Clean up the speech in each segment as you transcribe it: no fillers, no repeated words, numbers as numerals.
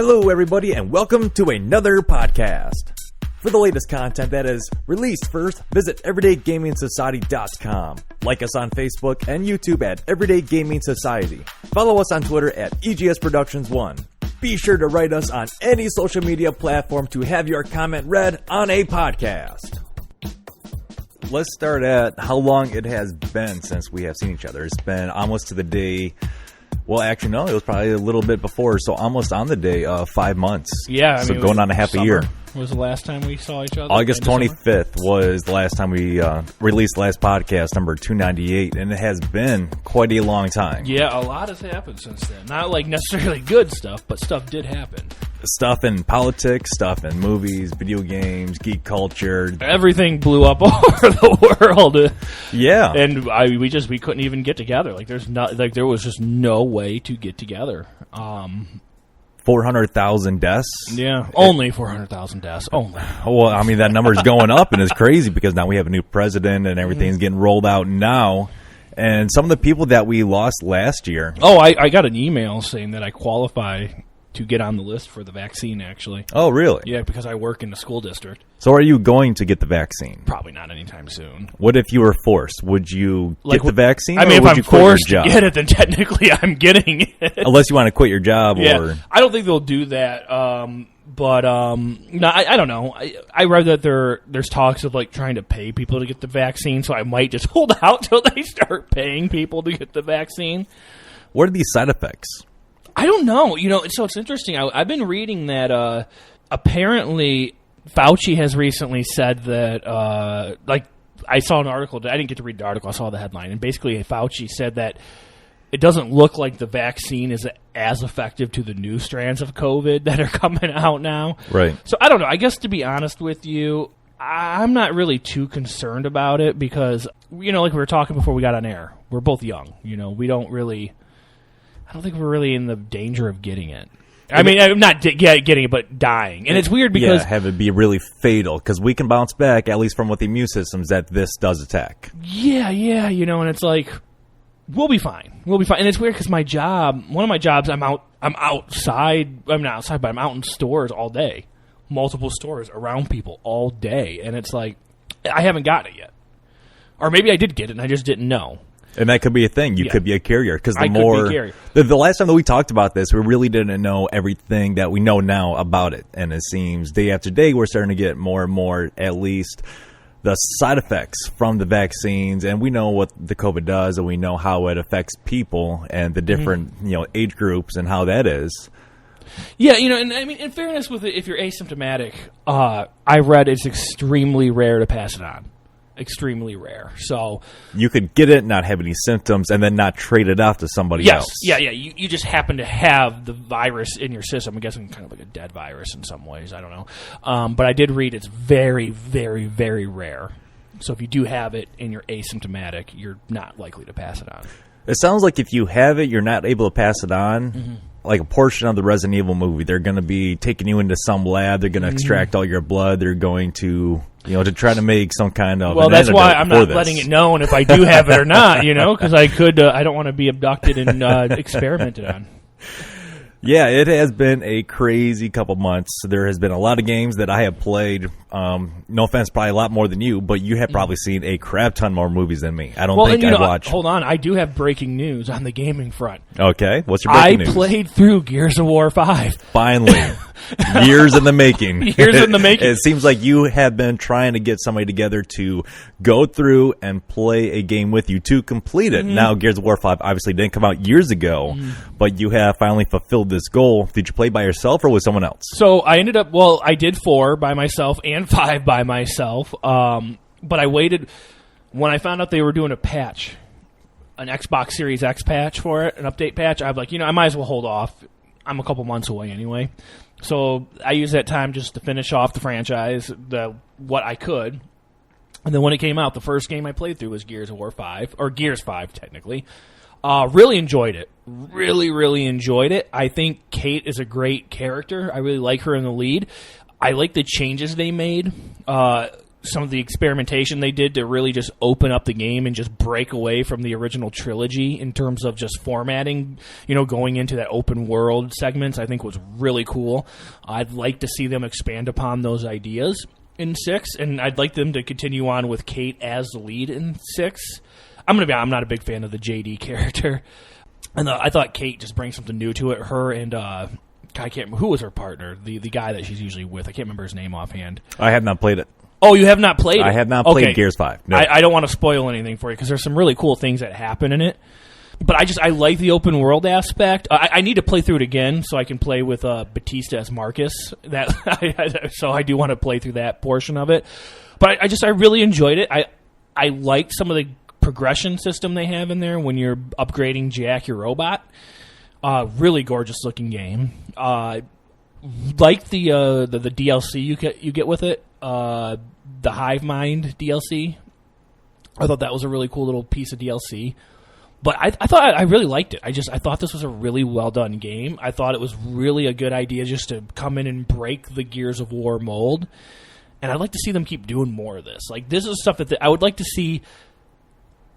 Hello, everybody, and welcome to another podcast. For the latest content that is released first, visit EverydayGamingSociety.com. Like us on Facebook and YouTube at Everyday Gaming Society. Follow us on Twitter at EGS Productions 1. Be sure to write us on any social media platform to have your comment read on a podcast. Let's start at how long it has been since we have seen each other. It's been almost to the day... Well, actually, no, it was probably a little bit before, so almost on the day of 5 months. Yeah, I mean, so going on a half a year. Was the last time we saw each other? August 25th was the last time we released the last podcast, number 298, and it has been quite a long time. Yeah, a lot has happened since then. Not like necessarily good stuff, but stuff did happen. Stuff in politics, stuff in movies, video games, geek culture. Everything blew up all over the world. Yeah, and we couldn't even get together. There was just no way to get together. 400,000 deaths. Yeah, only 400,000 deaths. Only. Well, I mean that number is going up, and it's crazy because now we have a new president, and everything's getting rolled out now. And some of the people that we lost last year. Oh, I got an email saying that I qualify to get on the list for the vaccine, actually. Oh, really? Yeah, because I work in the school district. So are you going to get the vaccine? Probably not anytime soon. What if you were forced? Would you get the vaccine? I mean, if I'm forced to get it, then technically I'm getting it. Unless you want to quit your job. Yeah, or... I don't think they'll do that. But no, I don't know. I read that there's talks of like trying to pay people to get the vaccine, so I might just hold out till they start paying people to get the vaccine. What are these side effects? I don't know. So it's interesting. I've been reading that apparently Fauci has recently said that, I saw an article. I didn't get to read the article. I saw the headline. And basically Fauci said that it doesn't look like the vaccine is as effective to the new strands of COVID that are coming out now. Right. So I don't know. I guess to be honest with you, I'm not really too concerned about it because, like we were talking before we got on air, we're both young. We don't really... I don't think we're really in the danger of getting it. I mean, I'm not getting it, but dying. And it's weird because... Yeah, have it be really fatal, because we can bounce back, at least from what the immune systems, that this does attack. Yeah, and it's like, we'll be fine. And it's weird because my job, one of my jobs, I'm outside, I'm not outside, but I'm out in stores all day. Multiple stores around people all day. And it's like, I haven't gotten it yet. Or maybe I did get it and I just didn't know. And that could be a thing. You could be a carrier. Because the last time that we talked about this, we really didn't know everything that we know now about it. And it seems day after day, we're starting to get more and more, at least, the side effects from the vaccines. And we know what the COVID does, and we know how it affects people and the different age groups and how that is. Yeah, and I mean, in fairness with it, if you're asymptomatic, I read it's extremely rare to pass it on. Extremely rare. So you could get it, not have any symptoms, and then not trade it off to somebody else. Yeah. You just happen to have the virus in your system. I'm guessing kind of like a dead virus in some ways. I don't know. But I did read it's very, very, very rare. So if you do have it and you're asymptomatic, you're not likely to pass it on. It sounds like if you have it, you're not able to pass it on. Mm-hmm. Like a portion of the Resident Evil movie, they're going to be taking you into some lab. They're going to extract all your blood. They're going to, to try to make some kind of. Well, that's why I'm not letting it known if I do have it or not. Because I could. I don't want to be abducted and experimented on. Yeah, it has been a crazy couple months. There has been a lot of games that I have played. No offense, probably a lot more than you, but you have probably seen a crap ton more movies than me. I don't think I watched. Hold on, I do have breaking news on the gaming front. Okay, what's your breaking news? I played through Gears of War 5. Finally. Years in the making. It seems like you have been trying to get somebody together to go through and play a game with you to complete it. Mm-hmm. Now, Gears of War 5 obviously didn't come out years ago, but you have finally fulfilled this goal. Did you play by yourself or with someone else? So I did 4 by myself and 5 by myself, but I waited. When I found out they were doing a patch, an Xbox Series X patch for it, an update patch, I'm like, I might as well hold off. I'm a couple months away anyway. So I used that time just to finish off the franchise, what I could. And then when it came out, the first game I played through was Gears of War 5, or Gears 5 technically. Really enjoyed it. Really, really enjoyed it. I think Kate is a great character. I really like her in the lead. I like the changes they made. some of the experimentation they did to really just open up the game and just break away from the original trilogy in terms of just formatting, going into that open world segments, I think was really cool. I'd like to see them expand upon those ideas in 6, and I'd like them to continue on with Kate as the lead in 6. I'm not a big fan of the JD character, and I thought Kate just brings something new to it. Her and I can't remember who was her partner, the guy that she's usually with. I can't remember his name offhand. I have not played it. Oh, you have not played it? I have not played Gears 5. No. I don't want to spoil anything for you because there's some really cool things that happen in it. But I like the open world aspect. I need to play through it again so I can play with Batista as Marcus. So I do want to play through that portion of it. But I really enjoyed it. I liked some of the progression system they have in there when you're upgrading Jack, your robot. Really gorgeous looking game. Like the DLC you get with it. The Hive Mind Dlc. I thought that was a really cool little piece of DLC. But I thought I really liked it. I thought this was a really well done game. I thought it was really a good idea just to come in and break the Gears of War mold. And I'd like to see them keep doing more of this. Like, this is stuff that I would like to see.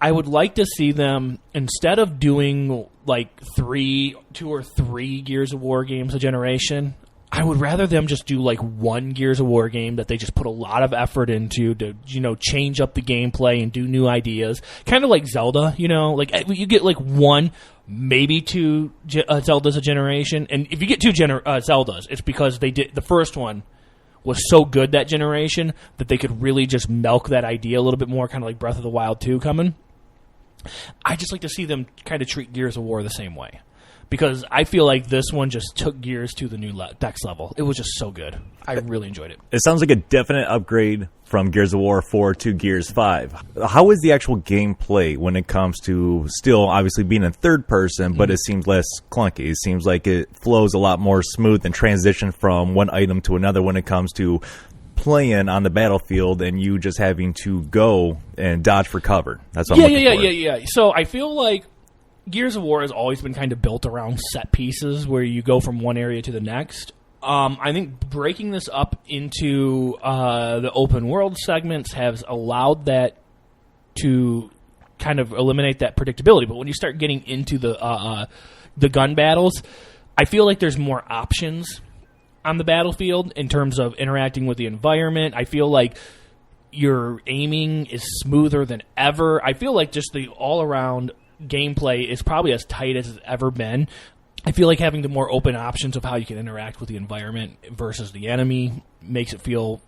I would like to see them, instead of doing like 2 or 3 Gears of War games a generation, I would rather them just do like one Gears of War game that they just put a lot of effort into to, change up the gameplay and do new ideas. Kind of like Zelda, like you get like 1, maybe 2 Zeldas a generation. And if you get 2 Zeldas, it's because the first one was so good that generation that they could really just milk that idea a little bit more, kind of like Breath of the Wild 2 coming. I just like to see them kind of treat Gears of War the same way. Because I feel like this one just took Gears to the new next level. It was just so good. I really enjoyed it. It sounds like a definite upgrade from Gears of War 4 to Gears 5. How is the actual gameplay when it comes to still obviously being in third person, but it seems less clunky? It seems like it flows a lot more smooth and transition from one item to another when it comes to playing on the battlefield and you just having to go and dodge for cover. That's what I'm looking for. Yeah. So I feel like Gears of War has always been kind of built around set pieces where you go from one area to the next. I think breaking this up into the open world segments has allowed that to kind of eliminate that predictability. But when you start getting into the gun battles, I feel like there's more options on the battlefield in terms of interacting with the environment. I feel like your aiming is smoother than ever. I feel like just the all-around gameplay is probably as tight as it's ever been. I feel like having the more open options of how you can interact with the environment versus the enemy makes it feel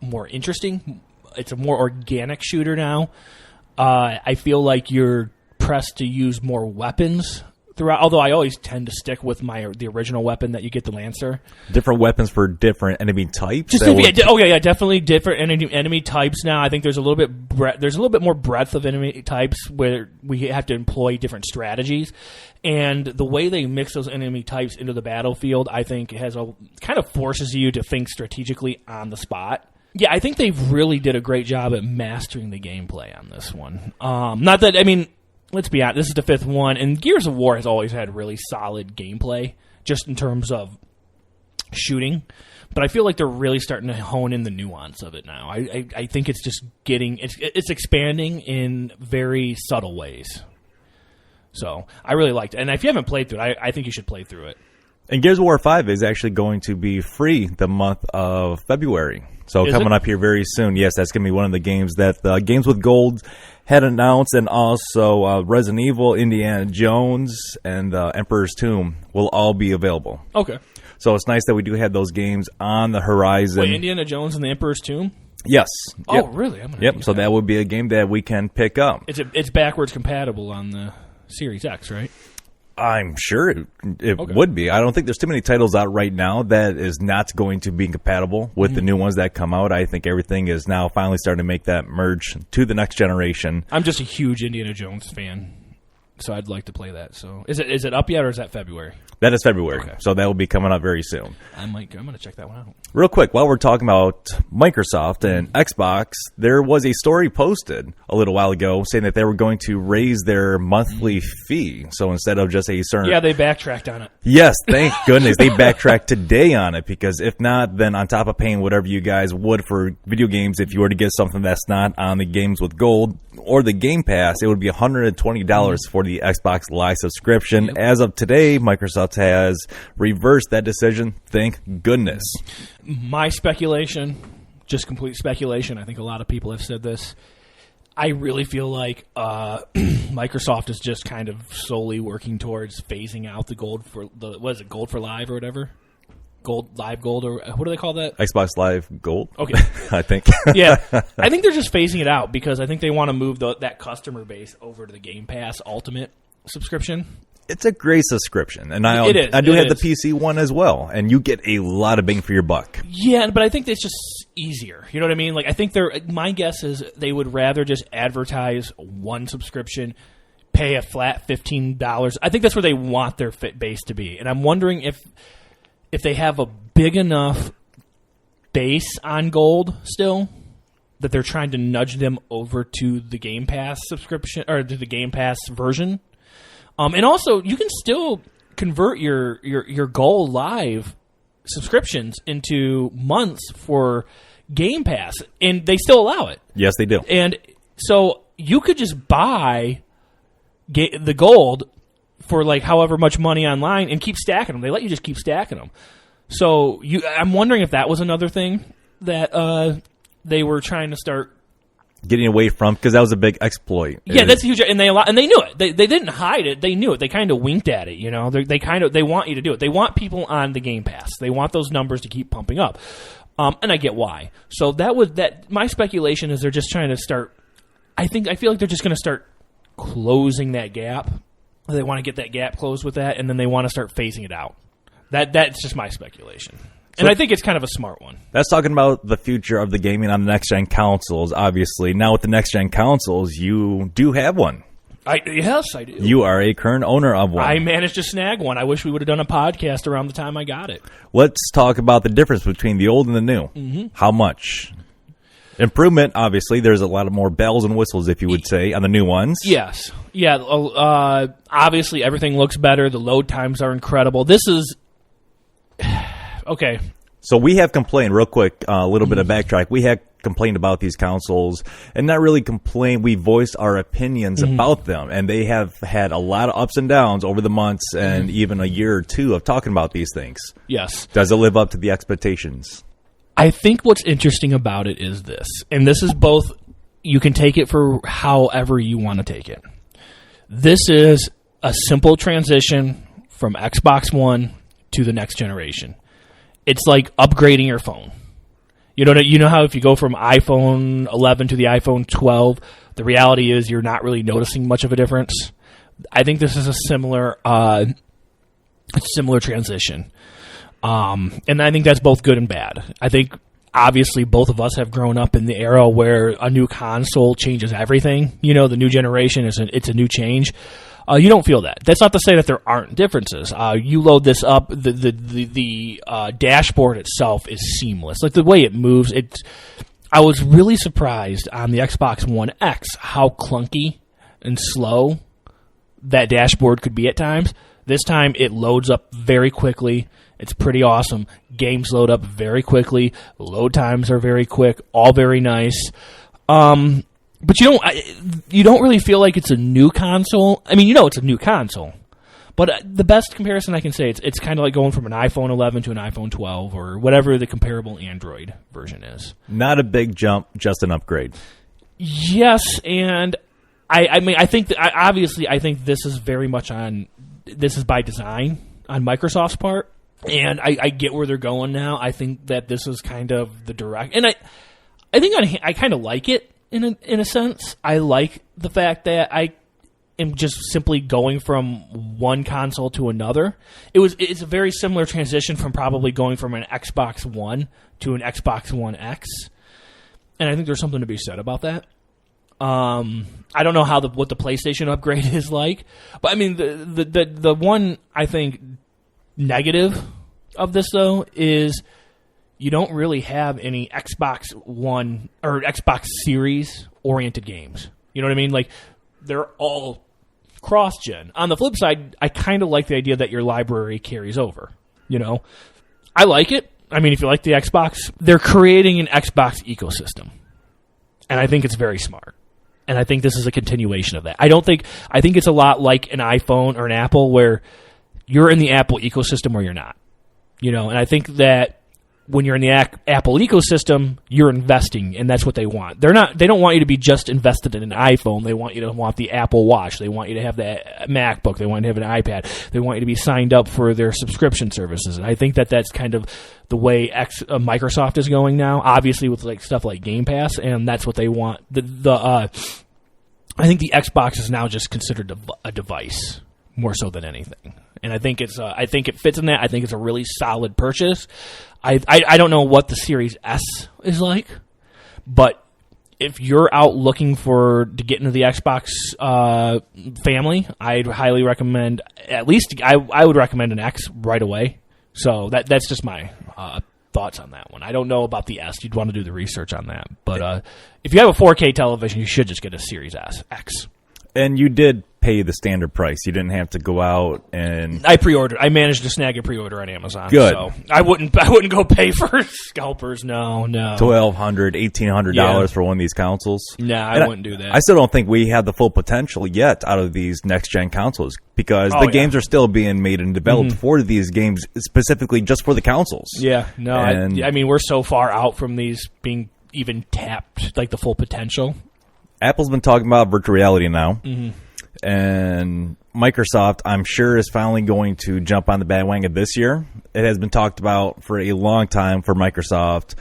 more interesting. It's a more organic shooter now. I feel like you're pressed to use more weapons throughout, although I always tend to stick with the original weapon that you get, the Lancer. Different weapons for different enemy types? Definitely different enemy types now. I think there's a little bit more breadth of enemy types where we have to employ different strategies. And the way they mix those enemy types into the battlefield, I think kind of forces you to think strategically on the spot. Yeah, I think they really did a great job at mastering the gameplay on this one. Let's be honest, this is the 5th one, and Gears of War has always had really solid gameplay, just in terms of shooting. But I feel like they're really starting to hone in the nuance of it now. I think it's just it's expanding in very subtle ways. So I really liked it. And if you haven't played through it, I think you should play through it. And Gears of War 5 is actually going to be free the month of February. So coming up here very soon. Yes, that's going to be one of the games that the Games with Gold had announced, and also Resident Evil, Indiana Jones, and Emperor's Tomb will all be available. Okay. So it's nice that we do have those games on the horizon. Wait, Indiana Jones and the Emperor's Tomb? Yes. Oh, really? So that would be a game that we can pick up. It's backwards compatible on the Series X, right? I'm sure it would be. I don't think there's too many titles out right now that is not going to be compatible with the new ones that come out. I think everything is now finally starting to make that merge to the next generation. I'm just a huge Indiana Jones fan. So I'd like to play that. So is it up yet, or is that February? That is February. Okay. So that will be coming up very soon. I'm going to check that one out. Real quick, while we're talking about Microsoft and Xbox, there was a story posted a little while ago saying that they were going to raise their monthly fee. So instead of just a certain... Yeah, they backtracked on it. Yes, thank goodness. They backtracked today on it, because if not, then on top of paying whatever you guys would for video games, if you were to get something that's not on the Games with Gold or the Game Pass, it would be $120 for the Xbox Live subscription. Yep. As of today, Microsoft has reversed that decision. Thank goodness. My speculation, just complete speculation, I think a lot of people have said this, I really feel like Microsoft is just kind of solely working towards phasing out the gold for the, what is it, Gold for Live or whatever? Live Gold, or what do they call that? Xbox Live Gold? Okay. I think. Yeah. I think they're just phasing it out because I think they want to move that customer base over to the Game Pass Ultimate subscription. It's a great subscription, and I do have the PC one as well, and you get a lot of bang for your buck. Yeah, but I think it's just easier. You know what I mean? Like, I think my guess is they would rather just advertise one subscription, pay a flat $15. I think that's where they want their fit base to be, and I'm wondering if they have a big enough base on Gold still that they're trying to nudge them over to the Game Pass subscription or to the Game Pass version. And also, you can still convert your Gold Live subscriptions into months for Game Pass, and they still allow it. Yes, they do. And so you could just buy the Gold for like however much money online and keep stacking them. They let you just keep stacking them. So I'm wondering if that was another thing that they were trying to start getting away from, because that was a big exploit. Yeah, that's huge, and they knew it. They didn't hide it. They knew it. They kind of winked at it. You know, they want you to do it. They want people on the Game Pass. They want those numbers to keep pumping up, and I get why. So my speculation is they're just trying to start. I feel like they're just going to start closing that gap. They want to get that gap closed with that, and then they want to start phasing it out. That's just my speculation. And I think it's kind of a smart one. That's talking about the future of the gaming on the next-gen consoles, obviously. Now with the next-gen consoles, you do have one. Yes, I do. You are a current owner of one. I managed to snag one. I wish we would have done a podcast around the time I got it. Let's talk about the difference between the old and the new. Mm-hmm. How much? Improvement, obviously. There's a lot of more bells and whistles, if you would say, on the new ones. Yes. Yeah, obviously everything looks better. The load times are incredible. This is... Okay. So we have complained, real quick, a little bit of backtrack. We have complained about these consoles, and not really complained. We voiced our opinions about them, and they have had a lot of ups and downs over the months and even a year or two of talking about these things. Yes. Does it live up to the expectations? I think what's interesting about it is this, and this is both, you can take it for however you want to take it. This is a simple transition from Xbox One to the next generation. It's like upgrading your phone. You know how if you go from iPhone 11 to the iPhone 12, the reality is you're not really noticing much of a difference. I think this is a similar transition. And I think that's both good and bad. I think obviously both of us have grown up in the era where a new console changes everything. You know, the new generation it's a new change. You don't feel that. That's not to say that there aren't differences. You load this up, the dashboard itself is seamless. Like the way it moves, I was really surprised on the Xbox One X how clunky and slow that dashboard could be at times. This time it loads up very quickly. It's pretty awesome. Games load up very quickly. Load times are very quick. All very nice. But you don't really feel like it's a new console. I mean, it's a new console. But the best comparison I can say, it's kind of like going from an iPhone 11 to an iPhone 12 or whatever the comparable Android version is. Not a big jump, just an upgrade. Yes, and I mean, I think obviously I think this is very much this is by design on Microsoft's part, and I get where they're going now. I think that this is kind of the direct, and I think I kind of like it. In a sense, I like the fact that I am just simply going from one console to another. It's a very similar transition from probably going from an Xbox One to an Xbox One X, and I think there's something to be said about that. I don't know what the PlayStation upgrade is like, but I mean the one I think negative of this though is you don't really have any Xbox One or Xbox Series oriented games. You know what I mean? Like they're all cross-gen. On the flip side, I kind of like the idea that your library carries over. You know, I like it. I mean, if you like the Xbox, they're creating an Xbox ecosystem, and I think it's very smart. And I think this is a continuation of that. I think it's a lot like an iPhone or an Apple where you're in the Apple ecosystem or you're not. You know, and I think that when you're in the Apple ecosystem, you're investing, and that's what they want. They don't want you to be just invested in an iPhone. They want you to want the Apple Watch. They want you to have that MacBook. They want you to have an iPad. They want you to be signed up for their subscription services. And I think that that's kind of the way Microsoft is going now, obviously with like stuff like Game Pass, and that's what they want. I think the Xbox is now just considered a device more so than anything. And I think it fits in that. I think it's a really solid purchase. I don't know what the Series S is like, but if you're out looking to get into the Xbox family, I'd highly recommend I would recommend an X right away. So that's just my thoughts on that one. I don't know about the S. You'd want to do the research on that. But if you have a 4K television, you should just get a Series X. And you did pay the standard price. You didn't have to go out and... I pre-ordered. I managed to snag a pre-order on Amazon. Good. So I wouldn't go pay for scalpers. No. $1,200, $1,800 for one of these consoles. Nah, I wouldn't do that. I still don't think we have the full potential yet out of these next-gen consoles because games are still being made and developed for these games specifically just for the consoles. Yeah, no. I mean, we're so far out from these being even tapped, like the full potential. Apple's been talking about virtual reality now, and Microsoft, I'm sure, is finally going to jump on the bandwagon this year. It has been talked about for a long time for Microsoft.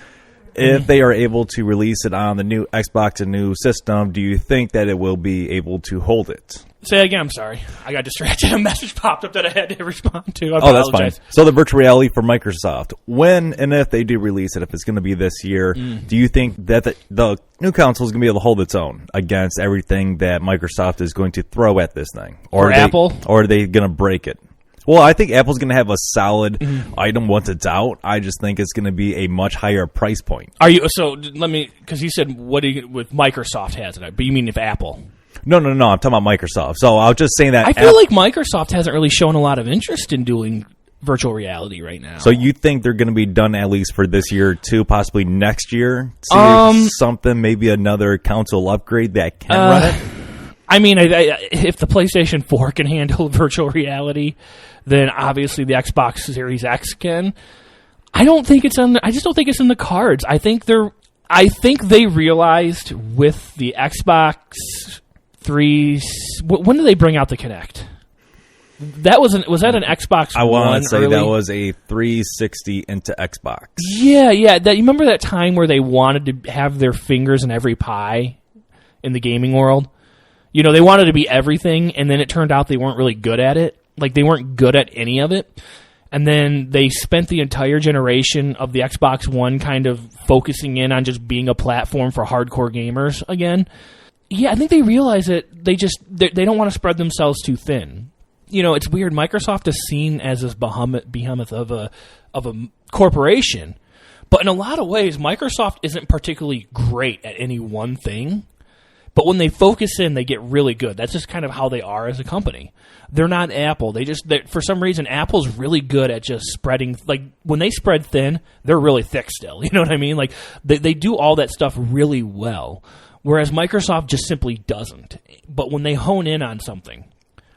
If they are able to release it on the new Xbox and new system, do you think that it will be able to hold it? Say again, I'm sorry. I got distracted. A message popped up that I had to respond to. Oh, that's fine. So the virtual reality for Microsoft, when and if they do release it, if it's going to be this year, do you think that the new console is going to be able to hold its own against everything that Microsoft is going to throw at this thing? Or Apple? Or are they going to break it? Well, I think Apple's going to have a solid item once it's out. I just think it's going to be a much higher price point. Because you said with Microsoft has it, but you mean if Apple? No. I'm talking about Microsoft. So I was just saying that. I feel like Microsoft hasn't really shown a lot of interest in doing virtual reality right now. So you think they're going to be done at least for this year too, possibly next year? Something, maybe another console upgrade that can run it? I mean, if the PlayStation 4 can handle virtual reality, then obviously the Xbox Series X can. I just don't think it's in the cards. I think they realized with the Xbox 3. When did they bring out the Kinect? Was that an Xbox One? I want to say early? That was a 360 into Xbox. Yeah. You remember that time where they wanted to have their fingers in every pie in the gaming world? You know, they wanted to be everything, and then it turned out they weren't really good at it. Like, they weren't good at any of it. And then they spent the entire generation of the Xbox One kind of focusing in on just being a platform for hardcore gamers again. Yeah, I think they realize that they don't want to spread themselves too thin. You know, it's weird. Microsoft is seen as this behemoth of a corporation, but in a lot of ways, Microsoft isn't particularly great at any one thing. But when they focus in, they get really good. That's just kind of how they are as a company. They're not Apple. For some reason, Apple's really good at just spreading. Like, when they spread thin, they're really thick still. You know what I mean? Like, they do all that stuff really well, whereas Microsoft just simply doesn't. But when they hone in on something,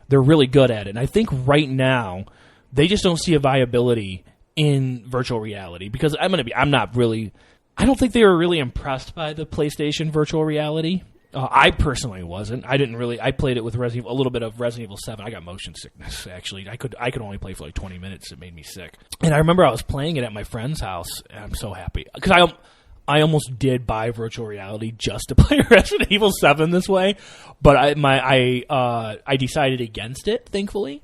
they're really good at it. And I think right now, they just don't see a viability in virtual reality. Because I don't think they were really impressed by the PlayStation virtual reality. I personally wasn't. I played it with a little bit of Resident Evil 7. I got motion sickness, actually. I could only play for like 20 minutes. It made me sick. And I remember I was playing it at my friend's house, and I'm so happy. Because I almost did buy virtual reality just to play Resident Evil 7 this way. But I decided against it, thankfully.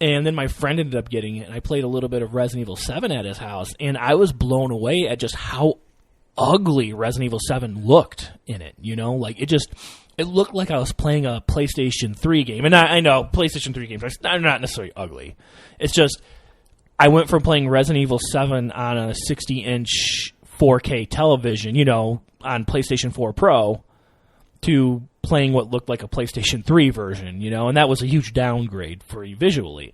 And then my friend ended up getting it, and I played a little bit of Resident Evil 7 at his house. And I was blown away at just how ugly Resident Evil 7 looked in it, you know? Like, it looked like I was playing a PlayStation 3 game. And I know PlayStation 3 games are not necessarily ugly. It's just, I went from playing Resident Evil 7 on a 60-inch 4K television, you know, on PlayStation 4 Pro, to playing what looked like a PlayStation 3 version, you know? And that was a huge downgrade for you visually.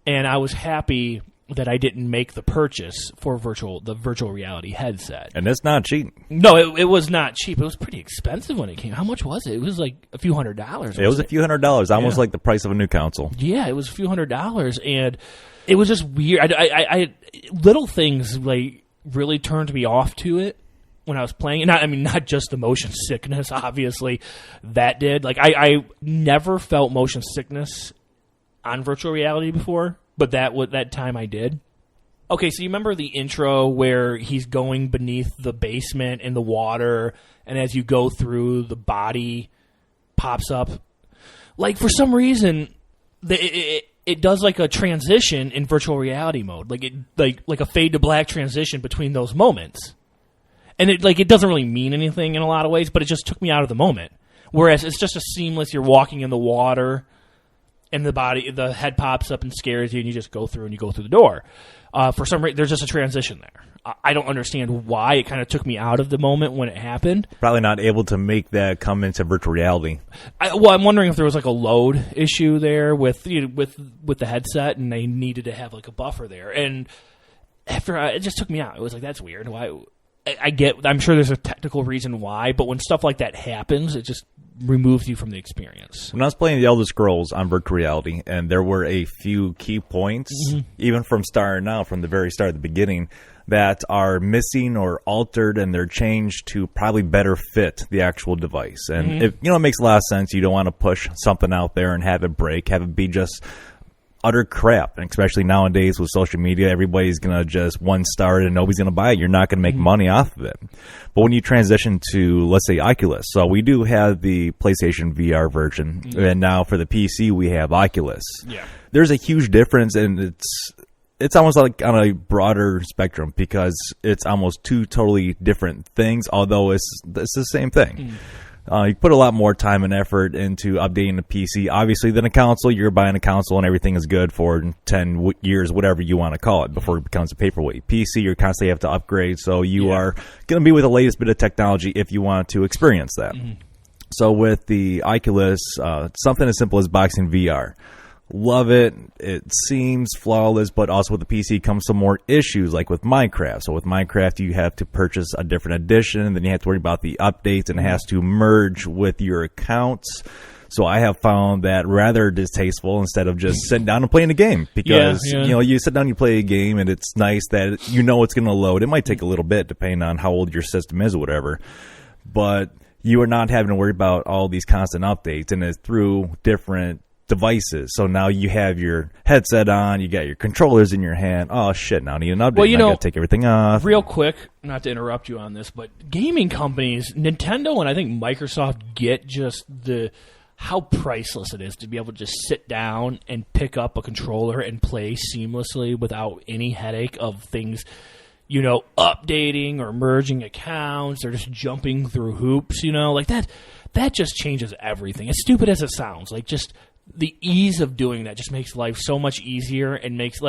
And I was happy that I didn't make the purchase for the virtual reality headset. And it's not cheap. No, it was not cheap. It was pretty expensive when it came. How much was it? It was like a few $100s. It was a few $100s, almost like the price of a new console. Yeah, it was a few $100s, and it was just weird. I little things like really turned me off to it when I was playing. And not just the motion sickness, obviously, that did. Like, I never felt motion sickness on virtual reality before. But that time I did. Okay, so you remember the intro where he's going beneath the basement in the water, and as you go through, the body pops up? Like, for some reason, it does like a transition in virtual reality mode, like a fade to black transition between those moments, and it doesn't really mean anything in a lot of ways, but it just took me out of the moment. Whereas it's just a seamless. You're walking in the water, and the head pops up and scares you, and you just go through, and you go through the door. For some reason, there's just a transition there. I don't understand why. It kind of took me out of the moment when it happened. Probably not able to make that come into virtual reality. I'm wondering if there was like a load issue there with the headset, and they needed to have like a buffer there. And after it just took me out. It was like, that's weird. Why? I'm sure there's a technical reason why, but when stuff like that happens, it just removes you from the experience. When I was playing The Elder Scrolls on virtual reality, and there were a few key points, even from the very start of the beginning, that are missing or altered, and they're changed to probably better fit the actual device. And it makes a lot of sense. You don't want to push something out there and have it break, have it be just utter crap. And especially nowadays with social media, everybody's going to just one star it and nobody's going to buy it. You're not going to make money off of it. But when you transition to, let's say, Oculus, so we do have the PlayStation VR version, and now for the PC we have Oculus. Yeah, there's a huge difference, and it's almost like on a broader spectrum, because it's almost two totally different things, although it's the same thing. You put a lot more time and effort into updating the PC, obviously, than a console. You're buying a console and everything is good for 10 years, whatever you want to call it, before it becomes a paperweight. PC, you constantly have to upgrade, so you are going to be with the latest bit of technology if you want to experience that. So with the Oculus, something as simple as boxing VR. Love it. It seems flawless, but also with the PC comes some more issues, like with Minecraft. So with Minecraft, you have to purchase a different edition, and then you have to worry about the updates, and it has to merge with your accounts. So I have found that rather distasteful instead of just sitting down and playing a game, because you sit down, you play a game, and it's nice that it's going to load. It might take a little bit depending on how old your system is or whatever, but you are not having to worry about all these constant updates, and it's through different devices. So now you have your headset on, you got your controllers in your hand. Oh shit, now I need an update. Well, I gotta take everything off. Real quick, not to interrupt you on this, but gaming companies, Nintendo and I think Microsoft, get just how priceless it is to be able to just sit down and pick up a controller and play seamlessly without any headache of things, updating or merging accounts or just jumping through hoops, like that just changes everything. As stupid as it sounds, like, just the ease of doing that just makes life so much easier, and makes,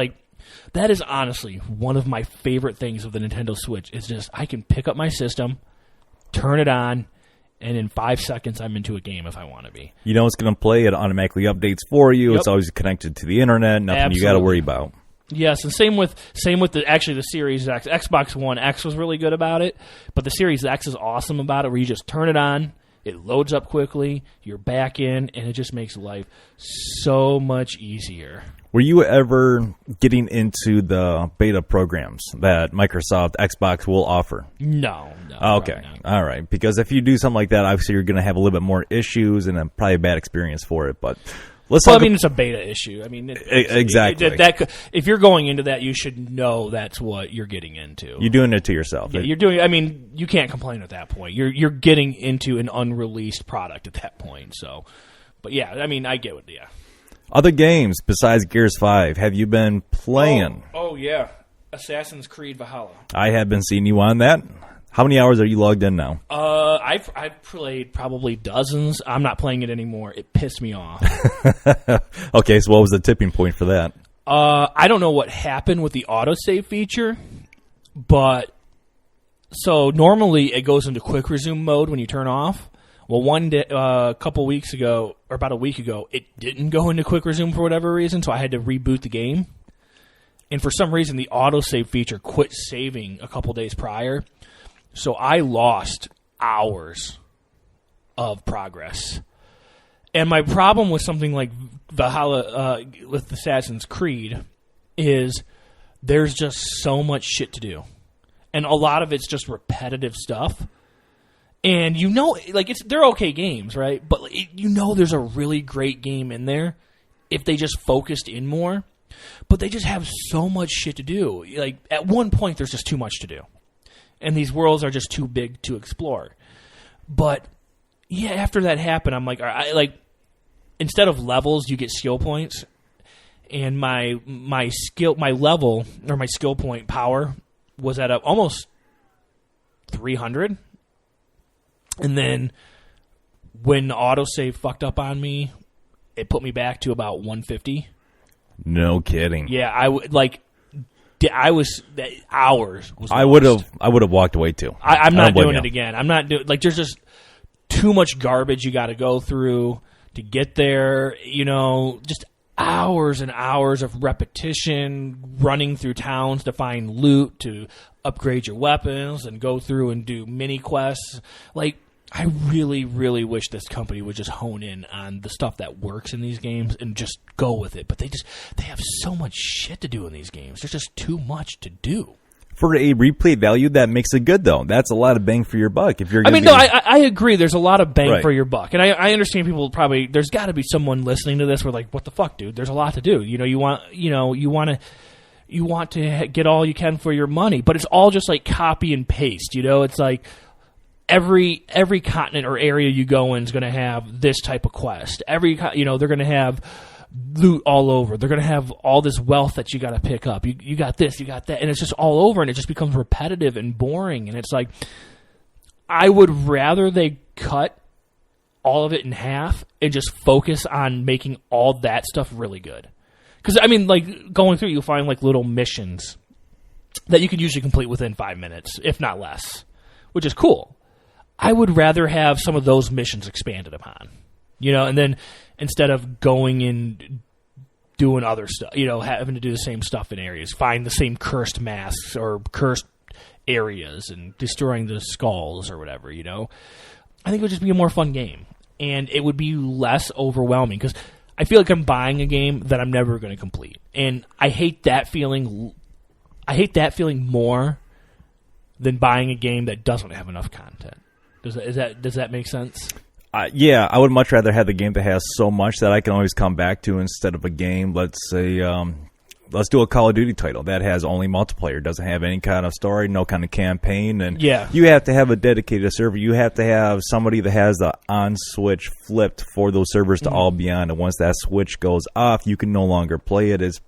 that is honestly one of my favorite things of the Nintendo Switch, is just I can pick up my system, turn it on, and in 5 seconds I'm into a game if I want to be. It's going to play. It automatically updates for you. Yep. It's always connected to the internet. Nothing Absolutely. You got to worry about. Yes, and same with the Series X. Xbox One X was really good about it, but the Series X is awesome about it, where you just turn it on, it loads up quickly, you're back in, and it just makes life so much easier. Were you ever getting into the beta programs that Microsoft Xbox will offer? No. Okay. All right. Because if you do something like that, obviously you're going to have a little bit more issues and probably a bad experience for it. But it's a beta issue. Exactly. If you're going into that, you should know that's what you're getting into. You're doing it to yourself. Yeah, you're doing. You can't complain at that point. You're getting into an unreleased product at that point. So, but yeah, I get it. Yeah. Other games besides Gears 5, have you been playing? Oh yeah, Assassin's Creed Valhalla. I have been seeing you on that. How many hours are you logged in now? I've played probably dozens. I'm not playing it anymore. It pissed me off. Okay, so what was the tipping point for that? I don't know what happened with the autosave feature, but so normally it goes into quick resume mode when you turn off. Well, one day, a couple weeks ago, or about a week ago, it didn't go into quick resume for whatever reason, so I had to reboot the game. And for some reason, the autosave feature quit saving a couple days prior, so I lost hours of progress. And my problem with something like Valhalla, with Assassin's Creed, is there's just so much shit to do. And a lot of it's just repetitive stuff. And you know, like they're okay games, right? But you know there's a really great game in there if they just focused in more. But they just have so much shit to do. Like at one point, there's just too much to do. And these worlds are just too big to explore. But yeah, after that happened, I'm like, instead of levels, you get skill points. And my level or my skill point power was at almost 300. And then when autosave fucked up on me, it put me back to about 150. No kidding. Yeah, hours was I would have walked away too. I'm not doing it again. I'm not doing there's just too much garbage you got to go through to get there. You know, just hours and hours of repetition, running through towns to find loot, to upgrade your weapons, and go through and do mini quests. Like, I really, really wish this company would just hone in on the stuff that works in these games and just go with it. But they have so much shit to do in these games. There's just too much to do. For a replay value, that makes it good, though. That's a lot of bang for your buck. If you're, I agree. There's a lot of bang for your buck, and I understand people probably. There's got to be someone listening to this where like, what the fuck, dude? There's a lot to do. You know, you want to get all you can for your money, but it's all just like copy and paste. You know, it's like every continent or area you go in is going to have this type of quest. They're going to have loot all over. They're going to have all this wealth that you got to pick up. You got this, you got that, and it's just all over, and it just becomes repetitive and boring. And it's like, I would rather they cut all of it in half and just focus on making all that stuff really good. Because, I mean, like, going through, you'll find, like, little missions that you can usually complete within 5 minutes, if not less, which is cool. I would rather have some of those missions expanded upon, you know, and then instead of going and doing other stuff, you know, having to do the same stuff in areas, find the same cursed masks or cursed areas and destroying the skulls or whatever, you know. I think it would just be a more fun game, and it would be less overwhelming because I feel like I'm buying a game that I'm never going to complete, and I hate that feeling. I hate that feeling more than buying a game that doesn't have enough content. Does that make sense? Yeah, I would much rather have the game that has so much that I can always come back to instead of a game. Let's say, let's do a Call of Duty title that has only multiplayer, doesn't have any kind of story, no kind of campaign, and you have to have a dedicated server. You have to have somebody that has the on switch flipped for those servers to all be on, and once that switch goes off, you can no longer play it. It's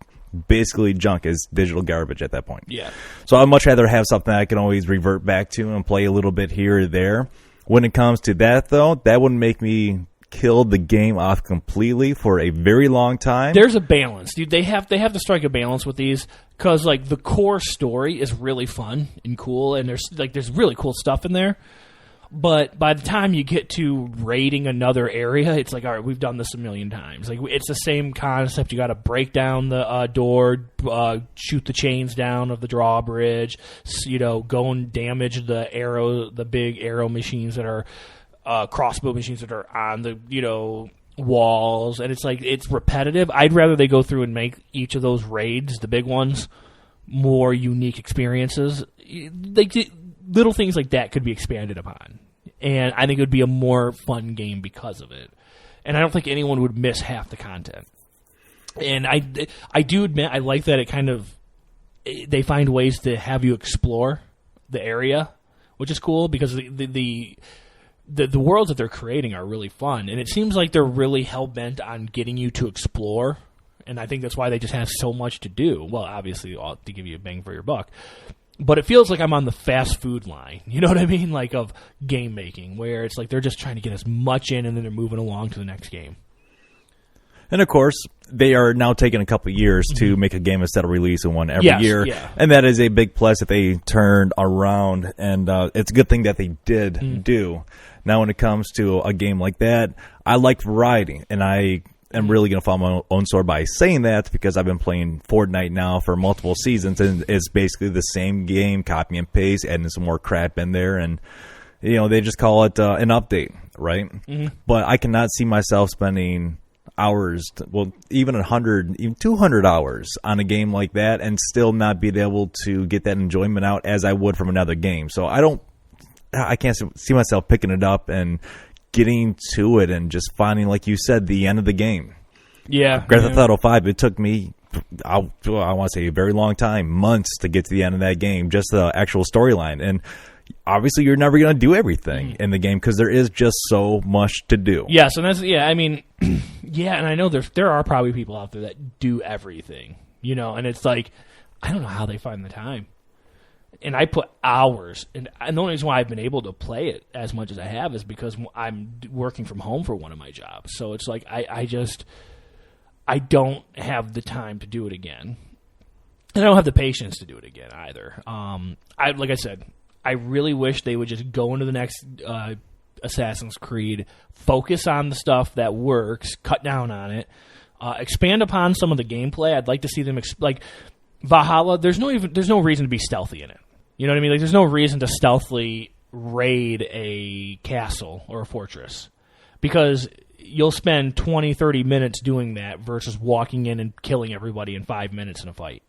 basically junk, is digital garbage at that point. Yeah. So I'd much rather have something I can always revert back to and play a little bit here or there. When it comes to that, though, that would make me kill the game off completely for a very long time. There's a balance, dude. They have to strike a balance with these because, like, the core story is really fun and cool, and there's really cool stuff in there. But by the time you get to raiding another area, it's like, all right, we've done this a million times. Like, it's the same concept. You got to break down the door, shoot the chains down of the drawbridge, you know, go and damage the big arrow machines that are crossbow machines that are on the, you know, walls. And it's like, it's repetitive. I'd rather they go through and make each of those raids, the big ones, more unique experiences. Little things like that could be expanded upon. And I think it would be a more fun game because of it. And I don't think anyone would miss half the content. And I do admit, I like that it kind of, they find ways to have you explore the area, which is cool because the worlds that they're creating are really fun. And it seems like they're really hell-bent on getting you to explore. And I think that's why they just have so much to do. Well, obviously, to give you a bang for your buck. But it feels like I'm on the fast food line, you know what I mean? Like of game making, where it's like they're just trying to get as much in and then they're moving along to the next game. And of course, they are now taking a couple of years to make a game instead of releasing one every year. Yeah. And that is a big plus that they turned around. And it's a good thing that they did do. Now, when it comes to a game like that, I like variety. And I am really going to follow my own sword by saying that because I've been playing Fortnite now for multiple seasons. And it's basically the same game, copy and paste, adding some more crap in there. And, they just call it an update, right? Mm-hmm. But I cannot see myself spending hours, even 100, even 200 hours on a game like that and still not be able to get that enjoyment out as I would from another game. So I can't see myself picking it up and getting to it and just finding, like you said, the end of the game. Yeah. Grand Theft Auto 5, it took me, I want to say a very long time, months to get to the end of that game, just the actual storyline. And obviously you're never going to do everything in the game because there is just so much to do. Yes, and and I know there are probably people out there that do everything, and it's like, I don't know how they find the time. And I put hours, and the only reason why I've been able to play it as much as I have is because I'm working from home for one of my jobs. So it's like I don't have the time to do it again. And I don't have the patience to do it again either. Like I said, I really wish they would just go into the next Assassin's Creed, focus on the stuff that works, cut down on it, expand upon some of the gameplay. I'd like to see them like Valhalla. There's no reason to be stealthy in it. You know what I mean? Like there's no reason to stealthily raid a castle or a fortress because you'll spend 20, 30 minutes doing that versus walking in and killing everybody in 5 minutes in a fight.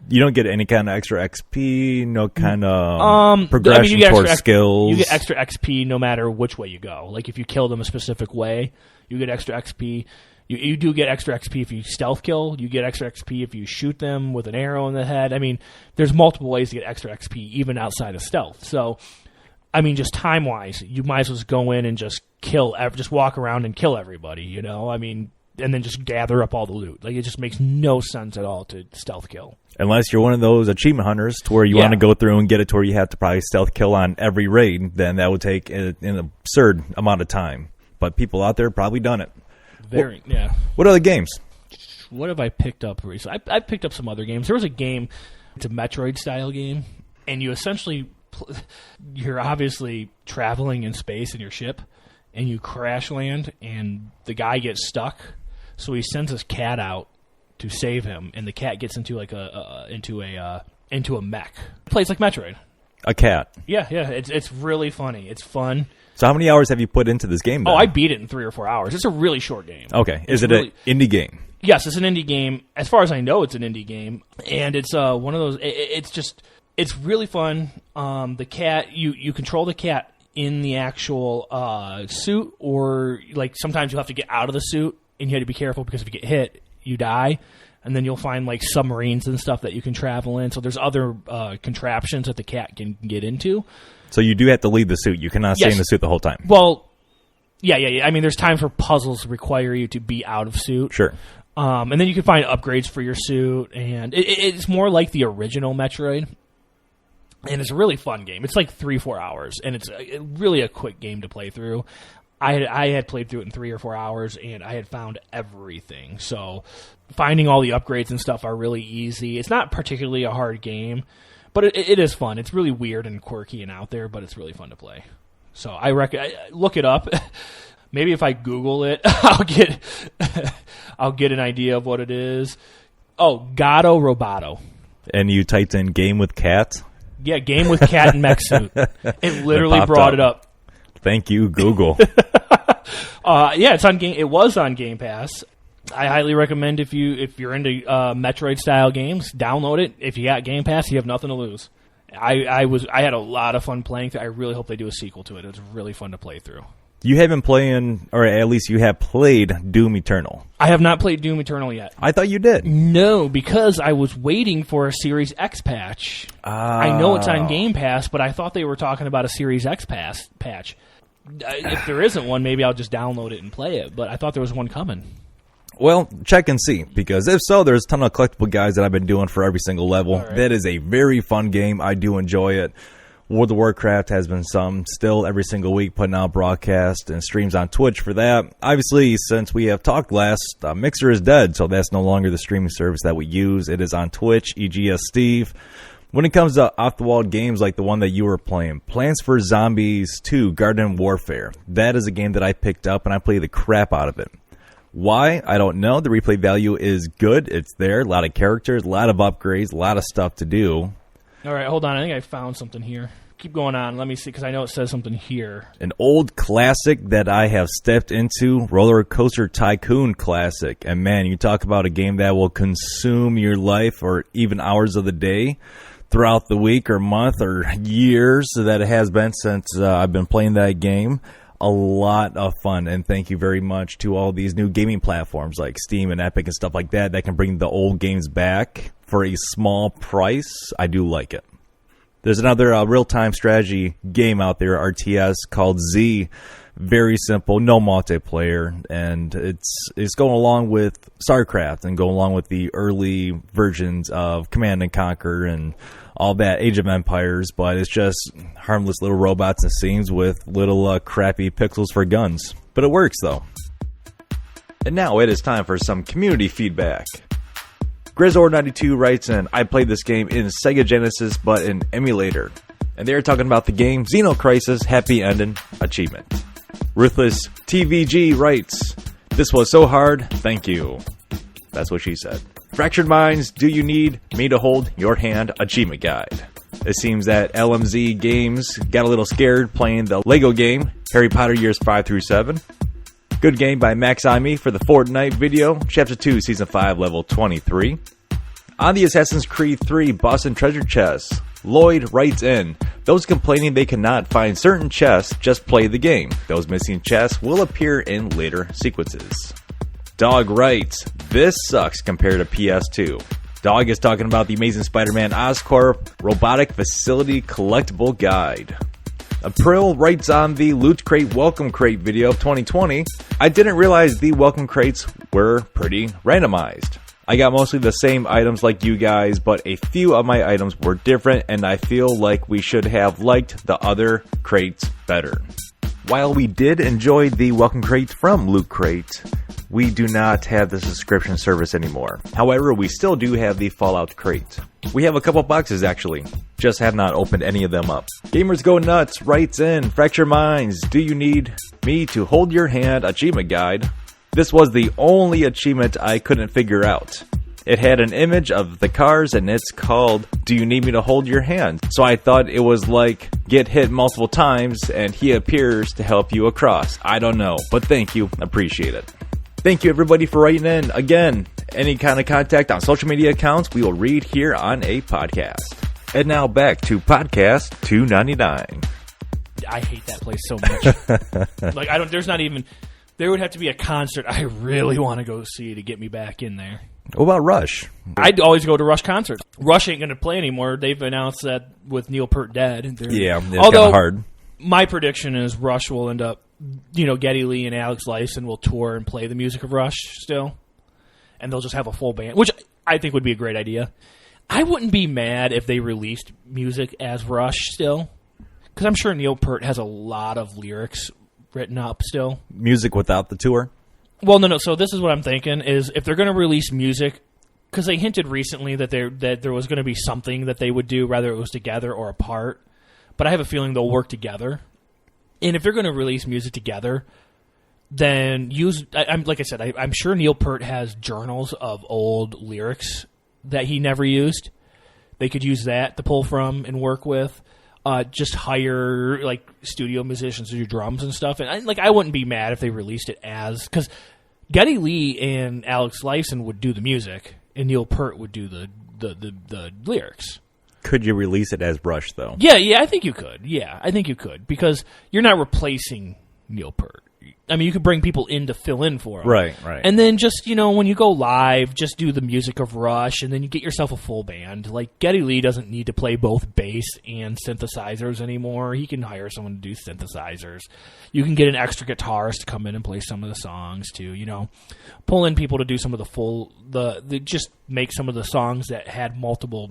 You don't get any kind of extra XP, no kind of progression towards skills. You get extra XP no matter which way you go. Like if you kill them a specific way, you get extra XP. You do get extra XP if you stealth kill. You get extra XP if you shoot them with an arrow in the head. I mean, there's multiple ways to get extra XP even outside of stealth. So, I mean, just time-wise, you might as well just go in and just walk around and kill everybody, I mean, and then just gather up all the loot. Like, it just makes no sense at all to stealth kill. Unless you're one of those achievement hunters to where you want to go through and get it to where you have to probably stealth kill on every raid, then that would take an absurd amount of time. But people out there have probably done it. What other games? What have I picked up recently? I picked up some other games. There was a game, it's a Metroid-style game, and you essentially, you're obviously traveling in space in your ship, and you crash land, and the guy gets stuck, so he sends his cat out to save him, and the cat gets into like into a mech. It plays like Metroid. A cat. Yeah, it's really funny. It's fun. So how many hours have you put into this game, then? Oh, I beat it in 3 or 4 hours. It's a really short game. Okay. Is it an indie game? Yes, it's an indie game. As far as I know, it's an indie game. And it's one of those... It's really fun. The cat... You control the cat in the actual suit, or like sometimes you have to get out of the suit, and you have to be careful because if you get hit, you die. And then you'll find like submarines and stuff that you can travel in. So there's other contraptions that the cat can get into. So you do have to leave the suit. You cannot stay in the suit the whole time. Well, yeah. I mean, there's times where puzzles require you to be out of suit. Sure. And then you can find upgrades for your suit. And it's more like the original Metroid. And it's a really fun game. It's like 3-4 hours. And it's really a quick game to play through. I had played through it in 3 or 4 hours, and I had found everything. So finding all the upgrades and stuff are really easy. It's not particularly a hard game, but it is fun. It's really weird and quirky and out there, but it's really fun to play. So I look it up. Maybe if I Google it, I'll get an idea of what it is. Oh, Gato Roboto. And you typed in game with cat? Yeah, game with cat and mech suit. It literally brought it up. Thank you, Google. It's on game. It was on Game Pass. I highly recommend if you're into Metroid style games, download it. If you got Game Pass, you have nothing to lose. I had a lot of fun playing through. I really hope they do a sequel to it. It was really fun to play through. You have been playing, or at least you have played Doom Eternal. I have not played Doom Eternal yet. I thought you did. No, because I was waiting for a Series X patch. I know it's on Game Pass, but I thought they were talking about a Series X patch. If there isn't one, maybe I'll just download it and play it. But I thought there was one coming. Well, check and see, because if so, there's a ton of collectible guides that I've been doing for every single level. Right. That is a very fun game. I do enjoy it. World of Warcraft has been still every single week putting out broadcasts and streams on Twitch for that. Obviously, since we have talked last, Mixer is dead, so that's no longer the streaming service that we use. It is on Twitch, EGS Steve. When it comes to off-the-wall games like the one that you were playing, Plants vs. Zombies 2 Garden Warfare, that is a game that I picked up and I play the crap out of it. Why? I don't know. The replay value is good. It's there. A lot of characters, a lot of upgrades, a lot of stuff to do. All right, hold on. I think I found something here. Keep going on. Let me see, because I know it says something here. An old classic that I have stepped into, Roller Coaster Tycoon Classic. And man, you talk about a game that will consume your life or even hours of the day throughout the week or month or years that it has been since I've been playing that game. A lot of fun, and thank you very much to all these new gaming platforms like Steam and Epic and stuff like that can bring the old games back for a small price. I do like it. There's another real-time strategy game out there, RTS, called Z. Very simple, no multiplayer, and it's going along with StarCraft and going along with the early versions of Command & Conquer and all that, Age of Empires, but it's just harmless little robots, it seems, with little crappy pixels for guns. But it works, though. And now it is time for some community feedback. Grizzor92 writes in, I played this game in Sega Genesis, but in emulator. And they're talking about the game Xenocrisis Happy Ending Achievement. Ruthless TVG writes, this was so hard, thank you. That's what she said. Fractured Minds, do you need me to hold your hand achievement guide? It seems that LMZ Games got a little scared playing the Lego game, Harry Potter Years 5 through 7. Good game by Max Me for the Fortnite video, Chapter 2, Season 5, Level 23. On the Assassin's Creed 3 Boston Treasure Chest, Lloyd writes in, those complaining they cannot find certain chests, just play the game. Those missing chests will appear in later sequences. Dog writes, this sucks compared to PS2. Dog is talking about the Amazing Spider-Man Oscorp Robotic Facility Collectible Guide. April writes on the Loot Crate Welcome Crate video of 2020, I didn't realize the welcome crates were pretty randomized. I got mostly the same items like you guys, but a few of my items were different and I feel like we should have liked the other crates better. While we did enjoy the welcome crate from Loot Crate, we do not have the subscription service anymore. However, we still do have the Fallout crate. We have a couple boxes actually, just have not opened any of them up. Gamers Go Nuts writes in, Fracture Minds, do you need me to hold your hand achievement guide? This was the only achievement I couldn't figure out. It had an image of the cars and it's called, do you need me to hold your hand? So I thought it was like, get hit multiple times and he appears to help you across. I don't know, but thank you, appreciate it. Thank you everybody for writing in. Again, any kind of contact on social media accounts, we will read here on a podcast. And now back to podcast 299. I hate that place so much. Like, there would have to be a concert I really want to go see to get me back in there. What about Rush? I'd always go to Rush concerts. Rush ain't going to play anymore. They've announced that with Neil Peart dead. Yeah, it's kind of hard. My prediction is Rush will end up, Geddy Lee and Alex Lifeson will tour and play the music of Rush still. And they'll just have a full band, which I think would be a great idea. I wouldn't be mad if they released music as Rush still. Because I'm sure Neil Peart has a lot of lyrics written up still. Music without the tour? Well, no. So this is what I'm thinking, is if they're going to release music, because they hinted recently that there was going to be something that they would do, whether it was together or apart. But I have a feeling they'll work together. And if they're going to release music together, then like I said, I'm sure Neil Peart has journals of old lyrics that he never used. They could use that to pull from and work with. Just hire like studio musicians to do drums and stuff. And I wouldn't be mad if they released it as, because Geddy Lee and Alex Lifeson would do the music, and Neil Peart would do the lyrics. Could you release it as Rush though? Yeah, I think you could. Yeah, I think you could, because you're not replacing Neil Peart. I mean, you could bring people in to fill in for them. Right. And then just, when you go live, just do the music of Rush, and then you get yourself a full band. Like, Geddy Lee doesn't need to play both bass and synthesizers anymore. He can hire someone to do synthesizers. You can get an extra guitarist to come in and play some of the songs, too, Pull in people to do some of the just make some of the songs that had multiple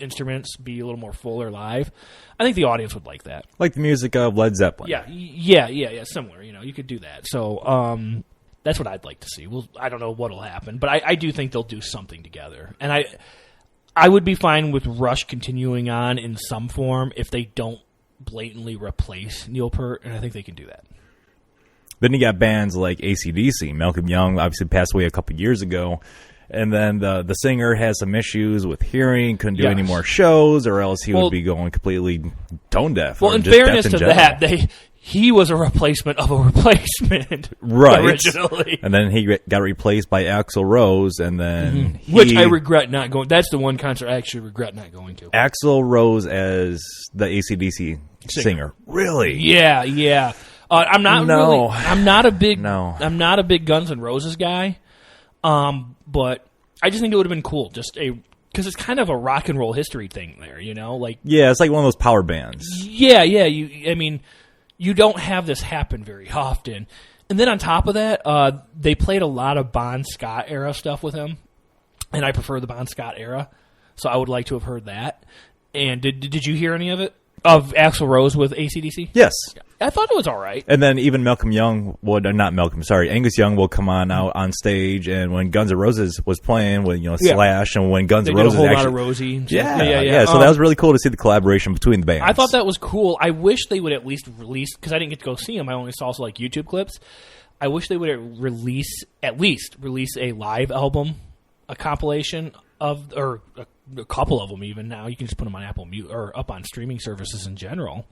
instruments be a little more fuller live. I think the audience would like that. Like the music of Led Zeppelin. Yeah, similar. You could do that. So that's what I'd like to see. Well, I don't know what'll happen, but I do think they'll do something together. And I would be fine with Rush continuing on in some form if they don't blatantly replace Neil Peart, and I think they can do that. Then you got bands like AC/DC. Malcolm Young obviously passed away a couple years ago. And then the singer has some issues with hearing, couldn't do any more shows, or else he would be going completely tone deaf. Well, in fairness to that, he was a replacement of a replacement, right? Originally, and then he got replaced by Axl Rose, and then which I regret not going. That's the one concert I actually regret not going to. Axl Rose as the AC/DC singer. Really? Yeah. I'm not a big Guns N' Roses guy. But I just think it would have been cool, because it's kind of a rock and roll history thing there, it's like one of those power bands. Yeah. You don't have this happen very often, and then on top of that, they played a lot of Bon Scott era stuff with him, and I prefer the Bon Scott era, so I would like to have heard that. And did you hear any of it? Of Axl Rose with AC/DC? Yes. I thought it was all right. And then even Angus Young will come on stage, and when Guns N' Roses was playing with, Slash, and when Guns N' Roses did a whole lot of Rosie. Yeah. So that was really cool to see the collaboration between the bands. I thought that was cool. I wish they would at least release, because I didn't get to go see them. I only saw like YouTube clips. I wish they would at least release a live album, a compilation of, or a couple of them even now. You can just put them on Apple Music or up on streaming services in general.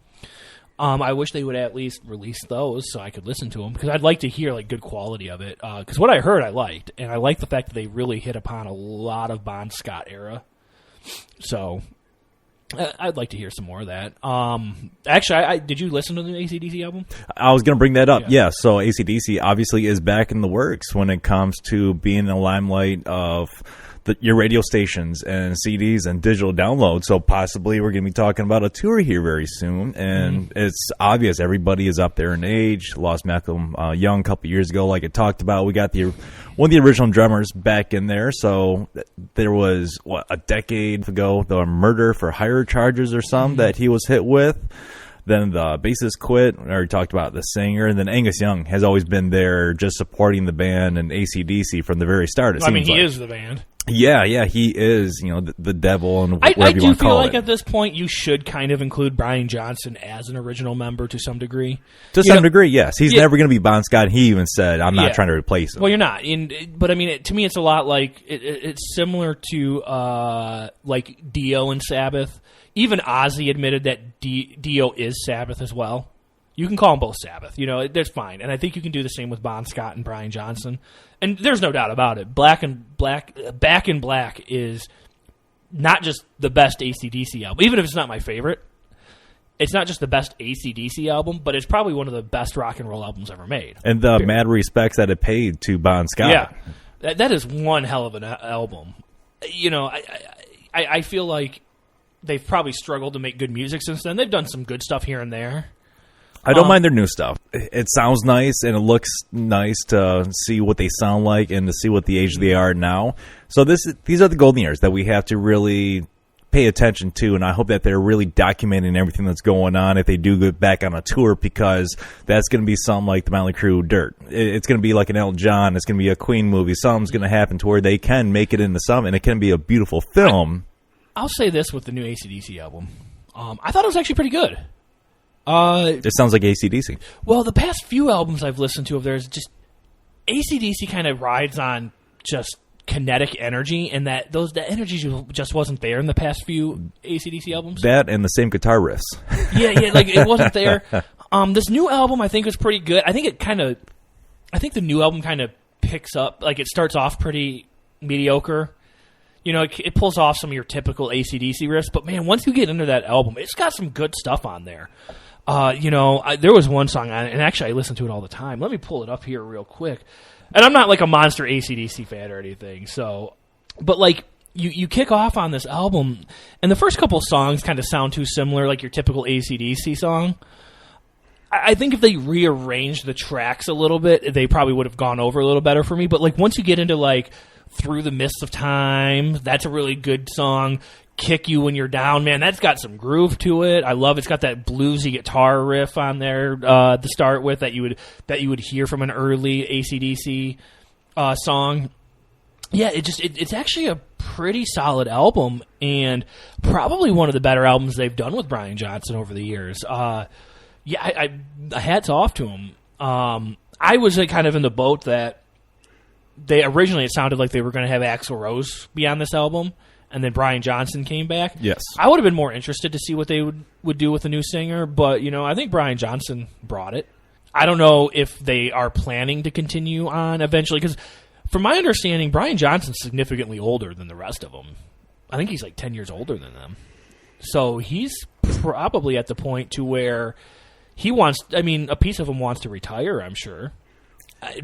I wish they would at least release those so I could listen to them, because I'd like to hear good quality of it. Because what I heard I liked, and I like the fact that they really hit upon a lot of Bon Scott era. So I'd like to hear some more of that. Actually, did you listen to the AC/DC album? I was going to bring that up. Yeah. So AC/DC obviously is back in the works when it comes to being in the limelight of your radio stations and CDs and digital downloads. So possibly we're going to be talking about a tour here very soon. And it's obvious everybody is up there in age. Lost Malcolm Young a couple years ago, like I talked about. We got one of the original drummers back in there. So there was, a decade ago, the murder for hire charges or something that he was hit with. Then the bassist quit. We already talked about the singer. And then Angus Young has always been there just supporting the band and AC/DC from the very start. He is the band. Yeah, he is, the devil and whatever you want to call it. I do feel like it. At this point you should kind of include Brian Johnson as an original member to some degree. To some degree, yes. He's never going to be Bon Scott. He even said, I'm not trying to replace him. Well, you're not. But, I mean, to me it's a lot like, it's similar to, like Dio and Sabbath. Even Ozzy admitted that Dio is Sabbath as well. You can call them both Sabbath. That's fine. And I think you can do the same with Bon Scott and Brian Johnson. And there's no doubt about it. Back in Black is not just the best AC/DC album. Even if it's not my favorite, it's not just the best AC/DC album, but it's probably one of the best rock and roll albums ever made. And the mad respects that it paid to Bon Scott. Yeah. That is one hell of an album. I feel like they've probably struggled to make good music since then. They've done some good stuff here and there. I don't mind their new stuff. It sounds nice, and it looks nice to see what they sound like and to see what the age they are now. So these are the golden years that we have to really pay attention to, and I hope that they're really documenting everything that's going on if they do go back on a tour, because that's going to be something like the Motley Crue Dirt. It's going to be like an Elton John. It's going to be a Queen movie. Something's going to happen to where they can make it into something, and it can be a beautiful film. I'll say this with the new AC/DC album. I thought it was actually pretty good. It sounds like AC/DC. Well, the past few albums I've listened to of theirs, just AC/DC kind of rides on just kinetic energy, and that energy just wasn't there in the past few AC/DC albums. That and the same guitar riffs. yeah, like it wasn't there. This new album I think was pretty good. I think the new album kind of picks up. Like, it starts off pretty mediocre. It pulls off some of your typical AC/DC riffs, but man, once you get into that album, it's got some good stuff on there. There was one song on it, and actually I listen to it all the time. Let me pull it up here real quick. And I'm not like a monster AC/DC fan or anything, so... But, like, you kick off on this album, and the first couple songs kind of sound too similar, like your typical AC/DC song. I think if they rearranged the tracks a little bit, they probably would have gone over a little better for me. But, like, once you get into, like, Through the Mists of Time, that's a really good song. Kick You When You're Down, man, that's got some groove to it. I love it's got that bluesy guitar riff on there to start with that you would hear from an early AC/DC song. Yeah, it's actually a pretty solid album and probably one of the better albums they've done with Brian Johnson over the years. Hats off to him. I was kind of in the boat that they originally, it sounded like they were going to have Axl Rose be on this album, and then Brian Johnson came back. Yes. I would have been more interested to see what they would do with a new singer, but, I think Brian Johnson brought it. I don't know if they are planning to continue on eventually, because from my understanding, Brian Johnson's significantly older than the rest of them. I think he's like 10 years older than them. So he's probably at the point to where he wants, a piece of him wants to retire, I'm sure.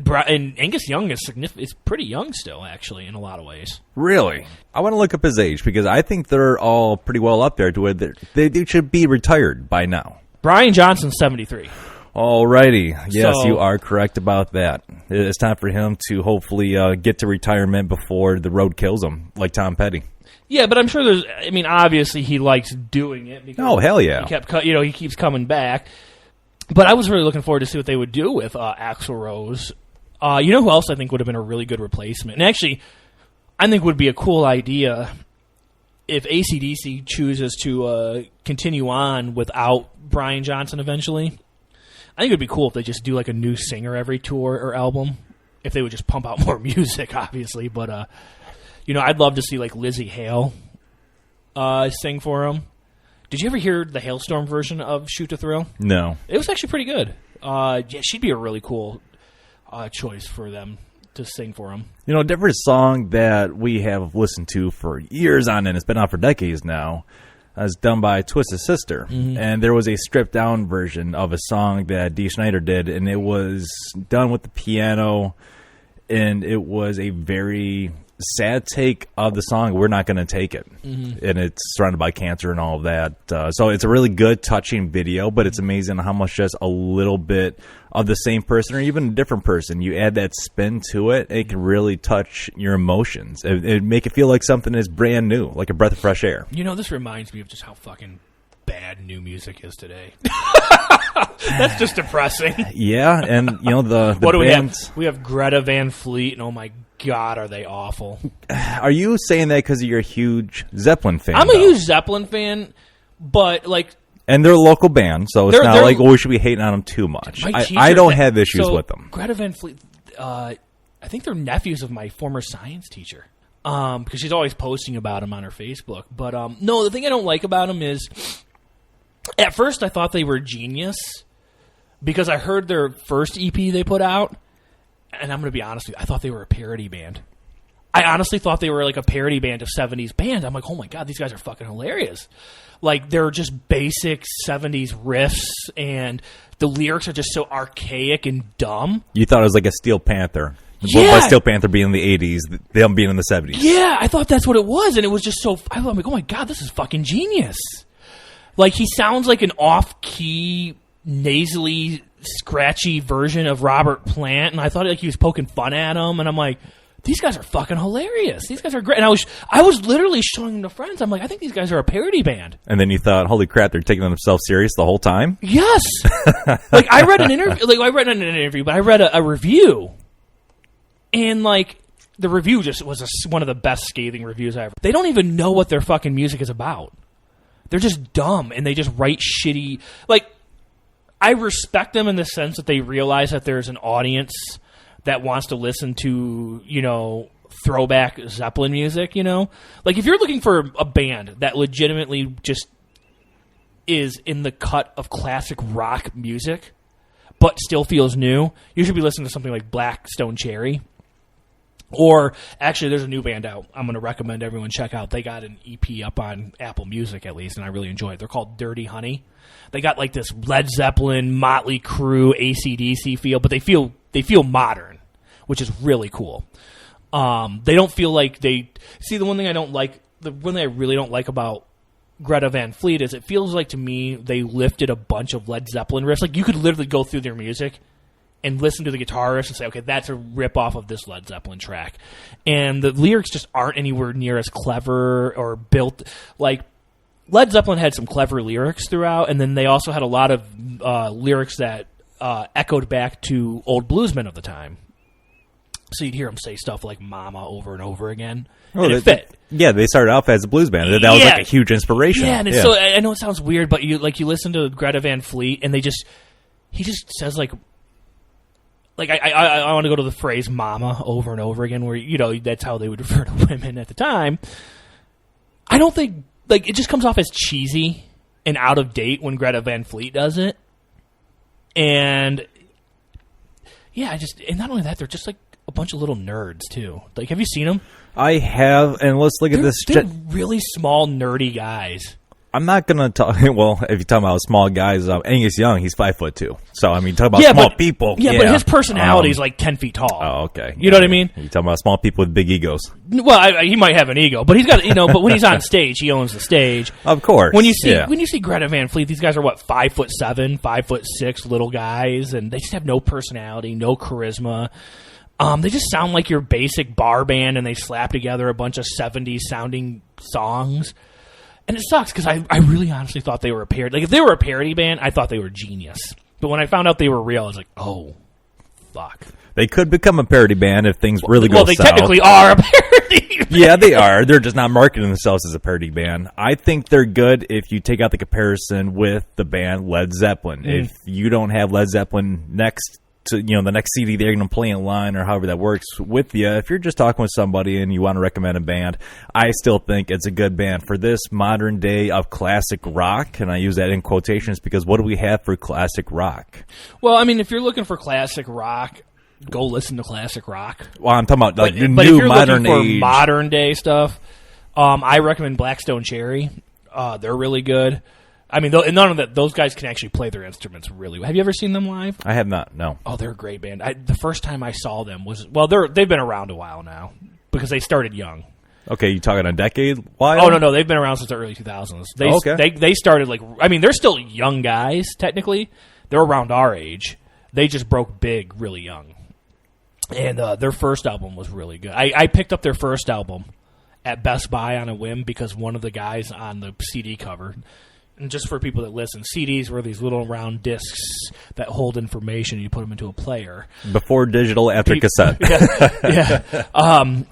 And Angus Young is pretty young still, actually, in a lot of ways. Really? I want to look up his age because I think they're all pretty well up there to where they should be retired by now. Brian Johnson's 73. Alrighty. Yes, you are correct about that. It's time for him to hopefully get to retirement before the road kills him, like Tom Petty. Yeah, but I'm sure obviously he likes doing it. Because hell yeah. He keeps coming back. But I was really looking forward to see what they would do with Axl Rose. You know who else I think would have been a really good replacement? And actually, I think would be a cool idea if AC/DC chooses to continue on without Brian Johnson eventually. I think it would be cool if they just do like a new singer every tour or album. If they would just pump out more music, obviously. But, I'd love to see like Lizzie Hale sing for him. Did you ever hear the Hailstorm version of Shoot to Thrill? No. It was actually pretty good. She'd be a really cool choice for them to sing for him. A different song that we have listened to for years on, and it's been out for decades now, is done by Twisted Sister. Mm-hmm. And there was a stripped-down version of a song that Dee Snider did, and it was done with the piano, and it was a very sad take of the song, We're Not Gonna Take It. Mm-hmm. And it's surrounded by cancer and all of that. So it's a really good, touching video, but it's amazing how much just a little bit of the same person or even a different person, you add that spin to it, it can really touch your emotions. It make it feel like something is brand new, like a breath of fresh air. This reminds me of just how fucking bad new music is today. That's just depressing. Yeah, and the what do bands, we have Greta Van Fleet, and oh my God, are they awful. Are you saying that because you're a huge Zeppelin fan? I'm a huge Zeppelin fan, but like... And they're a local band, so it's not like, we should be hating on them too much. I don't have issues with them. Greta Van Fleet, I think they're nephews of my former science teacher, because she's always posting about them on her Facebook. But no, the thing I don't like about them is, at first I thought they were genius, because I heard their first EP they put out, and I'm going to be honest with you, I thought they were a parody band. I honestly thought they were like a parody band of 70s band. I'm like, oh my God, these guys are fucking hilarious. Like, they're just basic 70s riffs, and the lyrics are just so archaic and dumb. You thought it was like a Steel Panther. Yeah. By Steel Panther being in the 80s, them being in the 70s. Yeah, I thought that's what it was, and it was just so... I'm like, oh my God, this is fucking genius. Like, he sounds like an off-key, nasally, scratchy version of Robert Plant, and I thought like he was poking fun at him, and I'm like... These guys are fucking hilarious. These guys are great. And I was literally showing them to friends. I'm like, I think these guys are a parody band. And then you thought, holy crap, they're taking themselves serious the whole time? Yes. Like, I read an interview. Like, I read not an interview, but I read a review. And, like, the review just was one of the best scathing reviews I ever. They don't even know what their fucking music is about. They're just dumb, and they just write shitty. Like, I respect them in the sense that they realize that there's an audience that wants to listen to, throwback Zeppelin music, Like, if you're looking for a band that legitimately just is in the cut of classic rock music, but still feels new, you should be listening to something like Black Stone Cherry. Or, actually, there's a new band out I'm going to recommend everyone check out. They got an EP up on Apple Music, at least, and I really enjoy it. They're called Dirty Honey. They got, like, this Led Zeppelin, Motley Crue, AC/DC feel, but they feel modern, which is really cool. They don't feel like they... See, the one thing I really don't like about Greta Van Fleet is it feels like, to me, they lifted a bunch of Led Zeppelin riffs. Like, you could literally go through their music and listen to the guitarist and say, okay, that's a rip-off of this Led Zeppelin track. And the lyrics just aren't anywhere near as clever or built. Like, Led Zeppelin had some clever lyrics throughout, and then they also had a lot of lyrics that echoed back to old bluesmen of the time. So you'd hear them say stuff like "Mama" over and over again, and it fit. Yeah, they started off as a blues band. That was like a huge inspiration. Yeah, and so I know it sounds weird, but you listen to Greta Van Fleet, and he just says like I want to go to the phrase "mama" over and over again, where that's how they would refer to women at the time. I don't think it just comes off as cheesy and out of date when Greta Van Fleet does it, and and not only that, they're just like a bunch of little nerds too. Like, have you seen them? I have, and let's look at this. They're really small, nerdy guys. I'm not going to talk... Well, if you're talking about small guys, Angus Young, he's 5'2". So, I mean, talk about small people. Yeah, but his personality is like 10 feet tall. Oh, okay. You know what I mean? You're talking about small people with big egos. Well, he might have an ego, but he's got, but when he's on stage, he owns the stage. Of course. When you see Greta Van Fleet, these guys are 5'7", 5'6" little guys, and they just have no personality, no charisma. They just sound like your basic bar band, and they slap together a bunch of 70s sounding songs. And it sucks because I really honestly thought they were a parody. Like, if they were a parody band, I thought they were genius. But when I found out they were real, I was like, oh, fuck. They could become a parody band if things really go south. Well, they technically are a parody band. Yeah, they are. They're just not marketing themselves as a parody band. I think they're good if you take out the comparison with the band Led Zeppelin. If you don't have Led Zeppelin next to the next CD they're going to play in line, or however that works with you, if you're just talking with somebody and you want to recommend a band, I still think it's a good band for this modern day of classic rock. And I use that in quotations because what do we have for classic rock? Well, I mean, if you're looking for classic rock, go listen to classic rock. Well, I'm talking about but new if you're modern looking age, for modern day stuff, I recommend Blackstone Cherry. They're really good. I mean, and none of those guys can actually play their instruments really well. Have you ever seen them live? I have not, no. Oh, they're a great band. The first time I saw them they've been around a while now because they started young. Okay, you talking a decade? Why? Oh, no, they've been around since the early 2000s. They started they're still young guys, technically. They're around our age. They just broke big really young. And their first album was really good. I picked up their first album at Best Buy on a whim because one of the guys on the CD cover... And just for people that listen, CDs were these little round discs that hold information. You put them into a player. Before digital, after cassette. Yeah.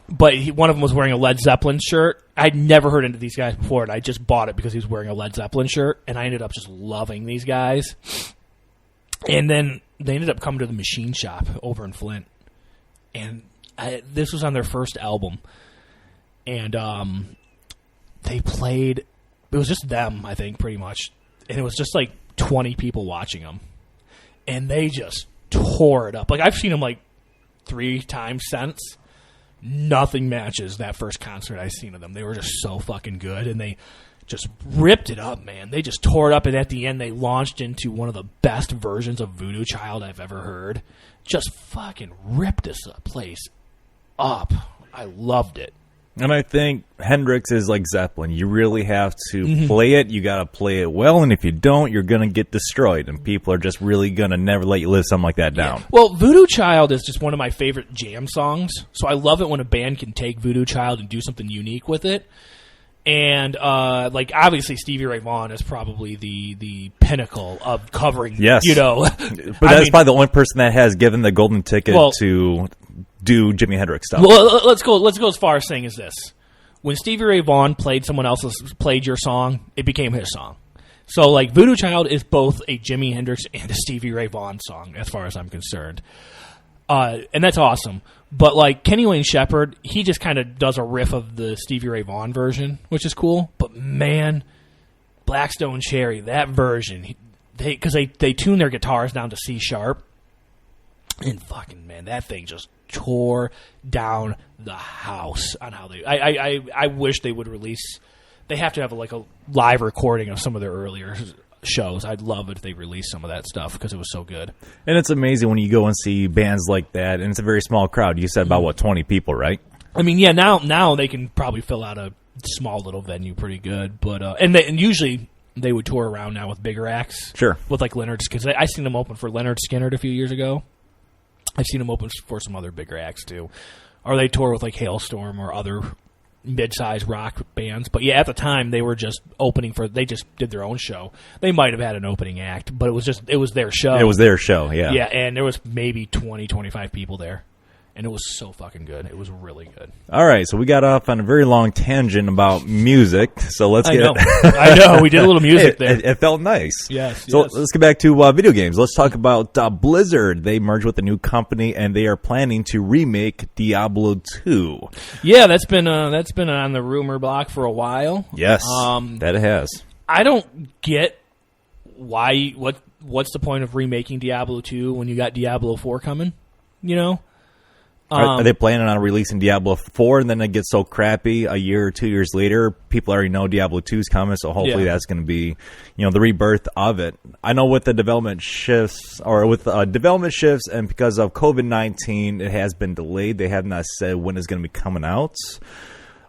But one of them was wearing a Led Zeppelin shirt. I'd never heard of these guys before, and I just bought it because he was wearing a Led Zeppelin shirt. And I ended up just loving these guys. And then they ended up coming to the Machine Shop over in Flint. And this was on their first album. And they played... It was just them, I think, pretty much. And it was just like 20 people watching them. And they just tore it up. Like, I've seen them like 3 times since. Nothing matches that first concert I've seen of them. They were just so fucking good. And they just ripped it up, man. They just tore it up. And at the end, they launched into one of the best versions of Voodoo Child I've ever heard. Just fucking ripped this place up. I loved it. And I think Hendrix is like Zeppelin. You really have to play it. You got to play it well. And if you don't, you're going to get destroyed. And people are just really going to never let you live something like that down. Yeah. Well, Voodoo Child is just one of my favorite jam songs. So I love it when a band can take Voodoo Child and do something unique with it. And, obviously Stevie Ray Vaughan is probably the pinnacle of covering, yes. But that's probably the only person that has given the golden ticket to do Jimi Hendrix stuff. Well, let's go as far as saying as this. When Stevie Ray Vaughan played your song, it became his song. So, Voodoo Child is both a Jimi Hendrix and a Stevie Ray Vaughan song, as far as I'm concerned. And that's awesome. But, Kenny Wayne Shepherd, he just kind of does a riff of the Stevie Ray Vaughan version, which is cool. But, man, Blackstone Cherry, that version, because they tune their guitars down to C sharp. And fucking, man, that thing just tore down the house on how they. I wish they would release. They have to have like a live recording of some of their earlier shows. I'd love it if they released some of that stuff because it was so good. And it's amazing when you go and see bands like that, and it's a very small crowd. You said about 20 people, right? I mean, yeah. Now they can probably fill out a small little venue pretty good, but and usually they would tour around now with bigger acts. Sure. With like Leonard, because I seen them open for Leonard Skinner a few years ago. I've seen them open for some other bigger acts too, or they tour with like Hailstorm or other mid-sized rock bands. But yeah, at the time they were just opening for. They just did their own show. They might have had an opening act, but it was their show. It was their show. Yeah. Yeah, and there was maybe 20, 25 people there. And it was so fucking good. It was really good. All right, so we got off on a very long tangent about music. So let's get. I know. We did a little music there. It felt nice. Yes. So let's get back to video games. Let's talk about Blizzard. They merged with a new company, and they are planning to remake Diablo 2. Yeah, that's been on the rumor block for a while. Yes, that it has. I don't get why. What's the point of remaking Diablo 2 when you got Diablo 4 coming? You know. Are they planning on releasing Diablo 4 and then it gets so crappy a year or 2 years later? People already know Diablo 2 is coming, so hopefully that's going to be, the rebirth of it. I know with the development shifts, and because of COVID-19, it has been delayed. They have not said when it's going to be coming out.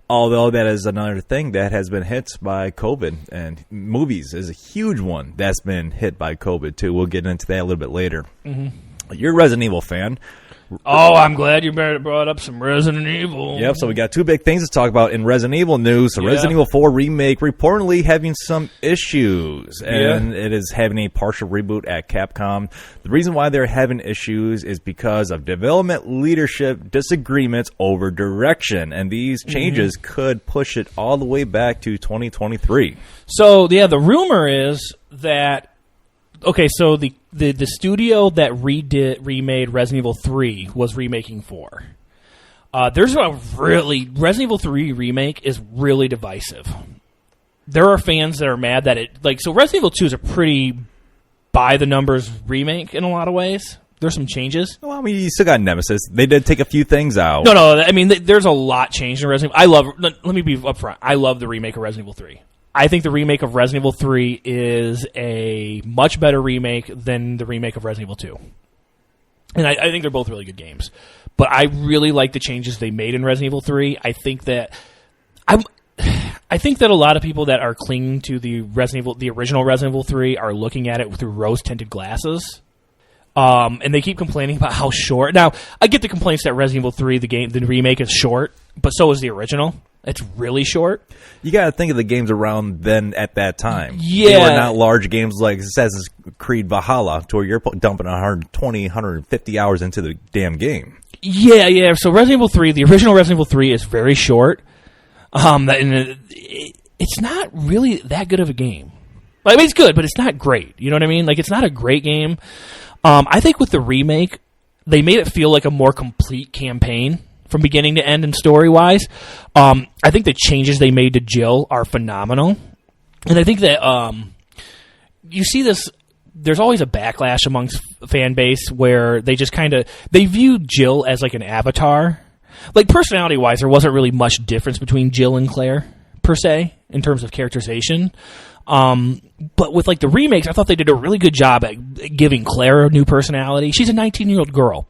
Although that is another thing that has been hit by COVID, and movies is a huge one that's been hit by COVID too. We'll get into that a little bit later. Mm-hmm. You're a Resident Evil fan. Oh, I'm glad you brought up some Resident Evil. Yep, so we got two big things to talk about in Resident Evil news. So Resident Evil 4 Remake reportedly having some issues, and it is having a partial reboot at Capcom. The reason why they're having issues is because of development leadership disagreements over direction, and these changes could push it all the way back to 2023. So, the rumor is that... Okay, so the studio that remade Resident Evil 3 was remaking 4. Resident Evil 3 remake is really divisive. There are fans that are mad that so Resident Evil 2 is a pretty by-the-numbers remake in a lot of ways. There's some changes. Well, I mean, you still got Nemesis. They did take a few things out. No, I mean, there's a lot changed in Resident Evil. Let me be upfront. I love the remake of Resident Evil 3. I think the remake of Resident Evil 3 is a much better remake than the remake of Resident Evil 2. And I think they're both really good games. But I really like the changes they made in Resident Evil 3. I think that a lot of people that are clinging to the original Resident Evil 3 are looking at it through rose-tinted glasses. And they keep complaining about how short. Now, I get the complaints that Resident Evil 3, the remake, is short, but so is the original. It's really short. You got to think of the games around then at that time. Yeah. They were not large games like Assassin's Creed Valhalla, to where you're dumping 120, 150 hours into the damn game. Yeah. So Resident Evil 3, the original Resident Evil 3 is very short. And it's not really that good of a game. I mean, it's good, but it's not great. You know what I mean? Like, it's not a great game. I think with the remake, they made it feel like a more complete campaign from beginning to end and story-wise. I think the changes they made to Jill are phenomenal. And I think that you see this, there's always a backlash amongst fan base where they just they view Jill as like an avatar. Like, personality-wise, there wasn't really much difference between Jill and Claire, per se, in terms of characterization. But with like the remakes, I thought they did a really good job at giving Claire a new personality. She's a 19-year-old girl.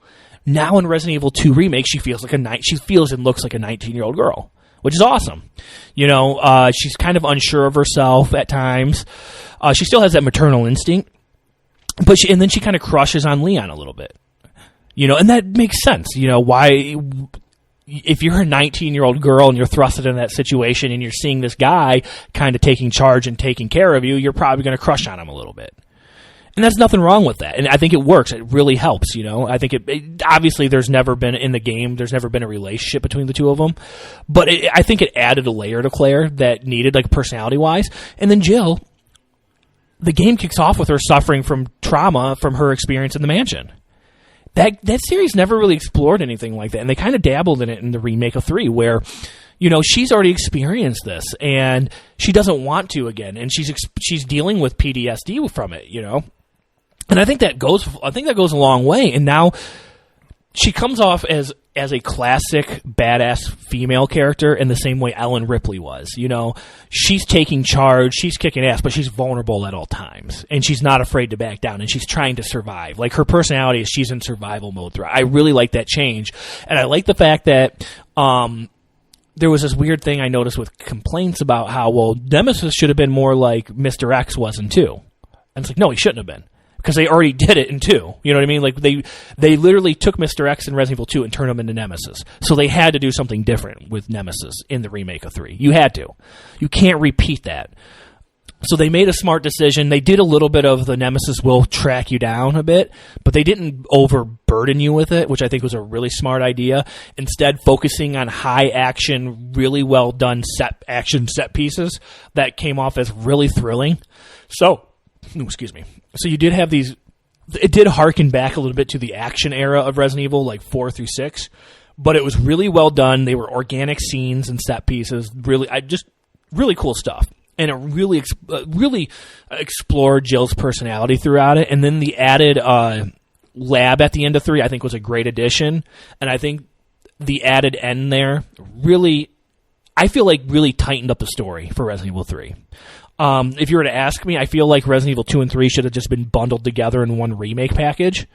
Now in Resident Evil 2 Remake, she feels and looks like a 19-year-old girl, which is awesome. She's kind of unsure of herself at times. She still has that maternal instinct, but then she kind of crushes on Leon a little bit. And that makes sense. Why, if you're a 19-year-old girl and you're thrusted in that situation and you're seeing this guy kind of taking charge and taking care of you, you're probably going to crush on him a little bit. And there's nothing wrong with that. And I think it works. It really helps, I think it obviously there's never been a relationship between the two of them. But I think it added a layer to Claire that needed, like, personality-wise. And then Jill, the game kicks off with her suffering from trauma from her experience in the mansion. That series never really explored anything like that. And they kind of dabbled in it in the remake of 3 where, she's already experienced this and she doesn't want to again. And she's dealing with PTSD from it, And I think that goes a long way. And now she comes off as a classic badass female character in the same way Ellen Ripley was. You know, she's taking charge, she's kicking ass, but she's vulnerable at all times, and she's not afraid to back down, and she's trying to survive. Like, her personality is she's in survival mode throughout. I really like that change, and I like the fact that there was this weird thing I noticed with complaints about how, well, Nemesis should have been more like Mr. X was in 2. And it's like, no, he shouldn't have been. Because they already did it in 2. You know what I mean? Like, they literally took Mr. X in Resident Evil 2 and turned him into Nemesis. So they had to do something different with Nemesis in the remake of 3. You had to. You can't repeat that. So they made a smart decision. They did a little bit of the Nemesis will track you down a bit, but they didn't overburden you with it, which I think was a really smart idea. Instead, focusing on high action, really well done set pieces that came off as really thrilling. So, excuse me. So you did have these. It did harken back a little bit to the action era of Resident Evil, like 4 through 6, but it was really well done. They were organic scenes and set pieces. Really cool stuff. And it really explored Jill's personality throughout it. And then the added lab at the end of 3, I think, was a great addition. And I think the added end there really, I feel like, really tightened up the story for Resident Evil 3. If you were to ask me, I feel like Resident Evil 2 and 3 should have just been bundled together in one remake package.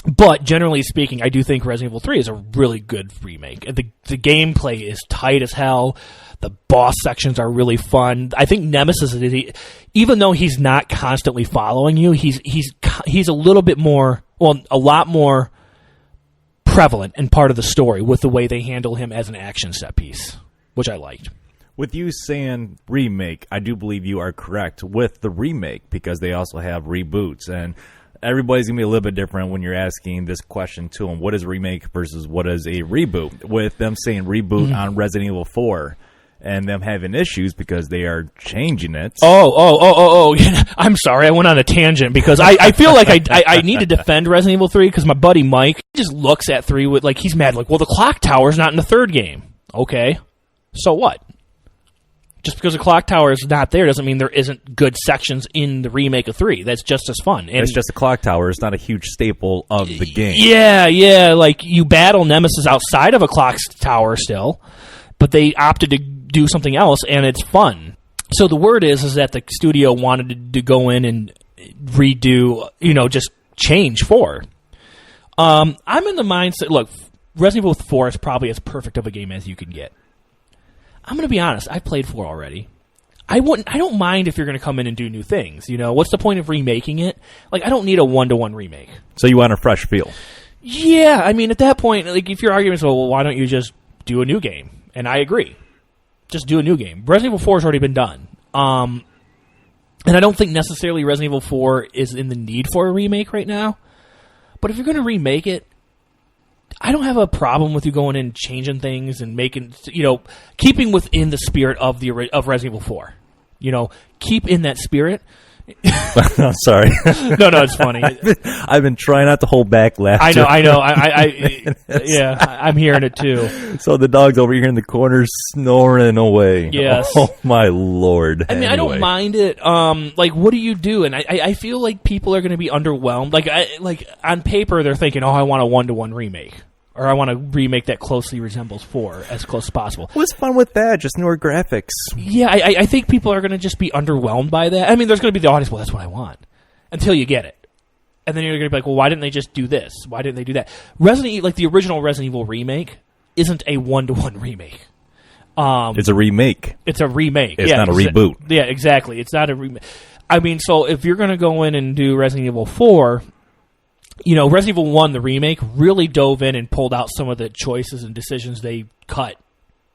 But generally speaking, I do think Resident Evil 3 is a really good remake. The gameplay is tight as hell. The boss sections are really fun. I think Nemesis, even though he's not constantly following you, he's a little bit more, well, a lot more prevalent and part of the story with the way they handle him as an action set piece, which I liked. With you saying remake, I do believe you are correct with the remake, because they also have reboots, and everybody's going to be a little bit different when you're asking this question to them. What is a remake versus what is a reboot? With them saying reboot on Resident Evil 4 and them having issues because they are changing it. Oh. I'm sorry, I went on a tangent because I feel like I need to defend Resident Evil 3 because my buddy Mike just looks at 3 with, like, he's mad, like, well, the clock tower's not in the 3rd game. Okay, so what? Just because the clock tower is not there doesn't mean there isn't good sections in the remake of 3. That's just as fun. And it's just a clock tower. It's not a huge staple of the game. Yeah. Like, you battle Nemesis outside of a clock tower still, but they opted to do something else, and it's fun. So the word is that the studio wanted to go in and redo, just change 4. I'm in the mindset, look, Resident Evil 4 is probably as perfect of a game as you can get. I'm going to be honest. I played 4 already. I don't mind if you're going to come in and do new things. What's the point of remaking it? Like, I don't need a 1-to-1 remake. So you want a fresh feel? Yeah, I mean, at that point, like, if your argument is, well, why don't you just do a new game? And I agree. Just do a new game. Resident Evil 4 has already been done. And I don't think necessarily Resident Evil 4 is in the need for a remake right now. But if you're going to remake it, I don't have a problem with you going in and changing things and making, keeping within the spirit of Resident Evil 4. Keep in that spirit. I'm sorry. No, it's funny. I've been trying not to hold back laughter. I know. I'm hearing it too. So the dog's over here in the corner snoring away. Yes. Oh my Lord. I mean, anyway. I don't mind it. Like, what do you do? And I feel like people are going to be underwhelmed. Like on paper, they're thinking, I want a 1-to-1 remake. Or I want to remake that closely resembles 4 as close as possible. What's fun with that? Just newer graphics. Yeah, I think people are going to just be underwhelmed by that. I mean, there's going to be the audience, well, that's what I want. Until you get it. And then you're going to be like, well, why didn't they just do this? Why didn't they do that? Resident Evil, like the original Resident Evil remake, isn't a 1-to-1 remake. It's a remake. It's a remake. It's not a reboot. Yeah, exactly. It's not a remake. I mean, so if you're going to go in and do Resident Evil 4... Resident Evil 1, the remake, really dove in and pulled out some of the choices and decisions they cut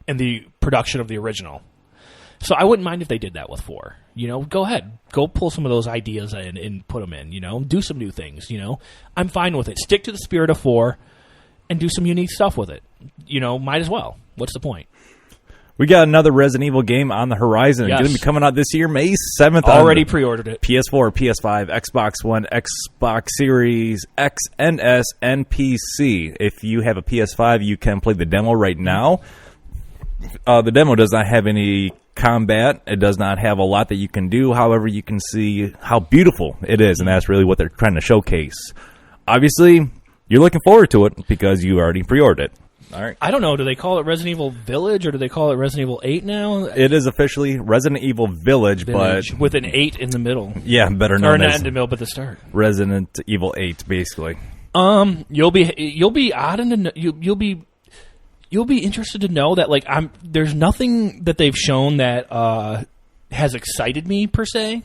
in the production of the original. So I wouldn't mind if they did that with 4. Go ahead. Go pull some of those ideas in and put them in, Do some new things, I'm fine with it. Stick to the spirit of 4 and do some unique stuff with it. Might as well. What's the point? We got another Resident Evil game on the horizon. Yes. It's going to be coming out this year, May 7th. Already pre-ordered it. PS4, PS5, Xbox One, Xbox Series X and S, and PC. If you have a PS5, you can play the demo right now. The demo does not have any combat. It does not have a lot that you can do. However, you can see how beautiful it is, and that's really what they're trying to showcase. Obviously, you're looking forward to it because you already pre-ordered it. All right. I don't know. Do they call it Resident Evil Village or do they call it Resident Evil 8 now? It is officially Resident Evil Village, but with an 8 in the middle. Yeah, better known or not as in the middle, but the start. Resident Evil 8, basically. You'll be odd and you'll be interested to know that there's nothing that they've shown that has excited me per se.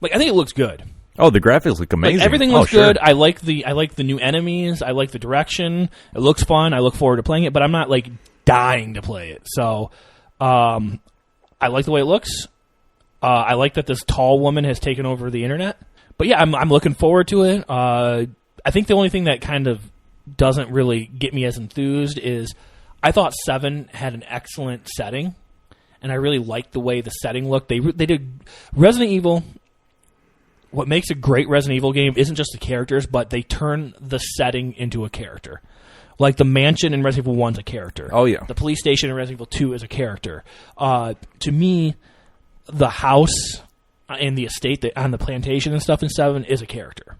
Like, I think it looks good. Oh, the graphics look amazing. Like, everything looks sure. good. I like the new enemies. I like the direction. It looks fun. I look forward to playing it, but I'm not like dying to play it. So, I like the way it looks. I like that this tall woman has taken over the internet. But yeah, I'm looking forward to it. I think the only thing that kind of doesn't really get me as enthused is I thought 7 had an excellent setting, and I really liked the way the setting looked. They did Resident Evil. What makes a great Resident Evil game isn't just the characters, but they turn the setting into a character. Like the mansion in Resident Evil 1 is a character. Oh, yeah. The police station in Resident Evil 2 is a character. To me, the house and the estate on the plantation and stuff in 7 is a character.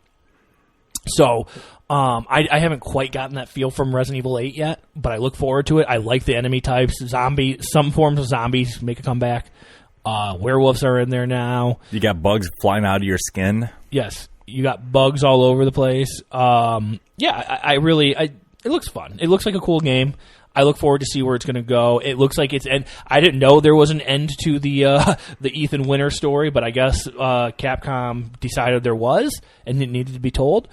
So I haven't quite gotten that feel from Resident Evil 8 yet, but I look forward to it. I like the enemy types. Some forms of zombies make a comeback. Werewolves are in there now. You got bugs flying out of your skin. Yes, you got bugs all over the place. It looks fun. It looks like a cool game. I look forward to see where it's going to go. It looks like it's end. I didn't know there was an end to the Ethan Winter story, but I guess Capcom decided there was, and it needed to be told.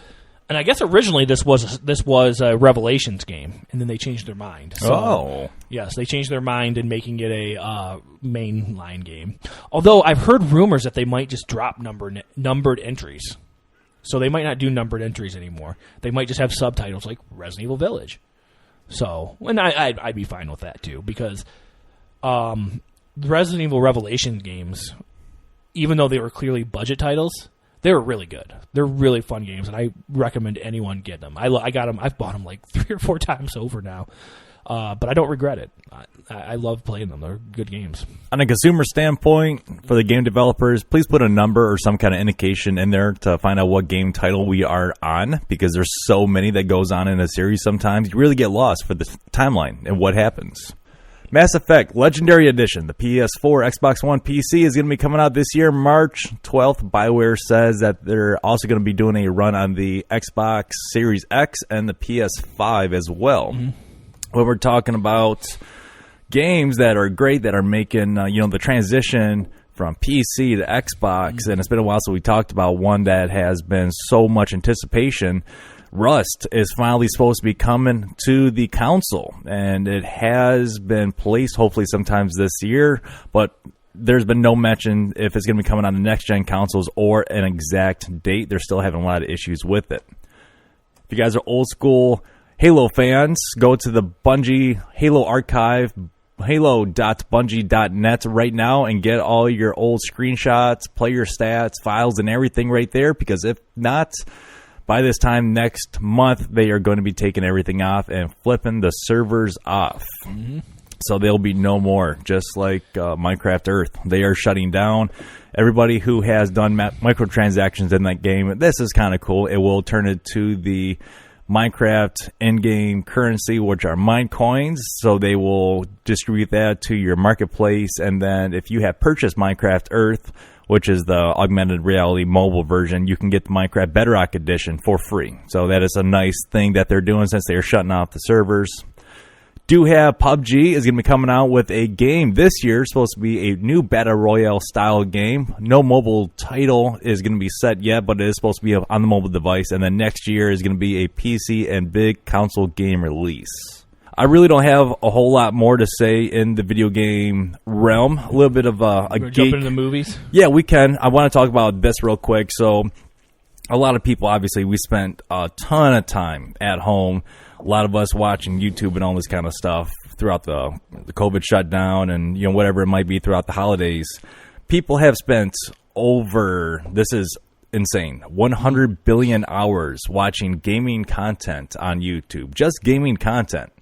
And I guess originally this was a Revelations game, and then they changed their mind. So, yes, they changed their mind in making it a mainline game. Although I've heard rumors that they might just drop numbered entries, so they might not do numbered entries anymore. They might just have subtitles like Resident Evil Village. So, and I'd be fine with that too, because the Resident Evil Revelations games, even though they were clearly budget titles, they were really good. They're really fun games, and I recommend anyone get them. I got them. I've bought them like 3 or 4 times over now, but I don't regret it. I love playing them. They're good games. On a consumer standpoint, for the game developers, please put a number or some kind of indication in there to find out what game title we are on, because there's so many that goes on in a series sometimes. You really get lost for the timeline and what happens. Mass Effect Legendary Edition, the PS4, Xbox One, PC, is going to be coming out this year, March 12th. BioWare says that they're also going to be doing a run on the Xbox Series X and the PS5 as well. Mm-hmm. When we're talking about games that are great, that are making the transition from PC to Xbox, and it's been a while since we talked about one that has been so much anticipation. Rust is finally supposed to be coming to the console, and it has been placed hopefully sometimes this year, but there's been no mention if it's going to be coming on the next-gen consoles or an exact date. They're still having a lot of issues with it. If you guys are old-school Halo fans, go to the Bungie Halo archive, halo.bungie.net right now, and get all your old screenshots, player stats, files, and everything right there, because if not, by this time next month, they are going to be taking everything off and flipping the servers off. Mm-hmm. So there'll be no more, just like Minecraft Earth. They are shutting down. Everybody who has done microtransactions in that game, this is kind of cool. It will turn it to the Minecraft in-game currency, which are mine coins. So they will distribute that to your marketplace. And then if you have purchased Minecraft Earth, which is the augmented reality mobile version, you can get the Minecraft Bedrock Edition for free. So that is a nice thing that they're doing since they are shutting off the servers. Do have PUBG is going to be coming out with a game this year. It's supposed to be a new Battle Royale style game. No mobile title is going to be set yet, but it is supposed to be on the mobile device. And then next year is going to be a PC and big console game release. I really don't have a whole lot more to say in the video game realm. A little bit of a geek. Jump into the movies? Yeah, we can. I want to talk about this real quick. So a lot of people, obviously, we spent a ton of time at home. A lot of us watching YouTube and all this kind of stuff throughout the COVID shutdown and whatever it might be throughout the holidays. People have spent this is insane, 100 billion hours watching gaming content on YouTube. Just gaming content.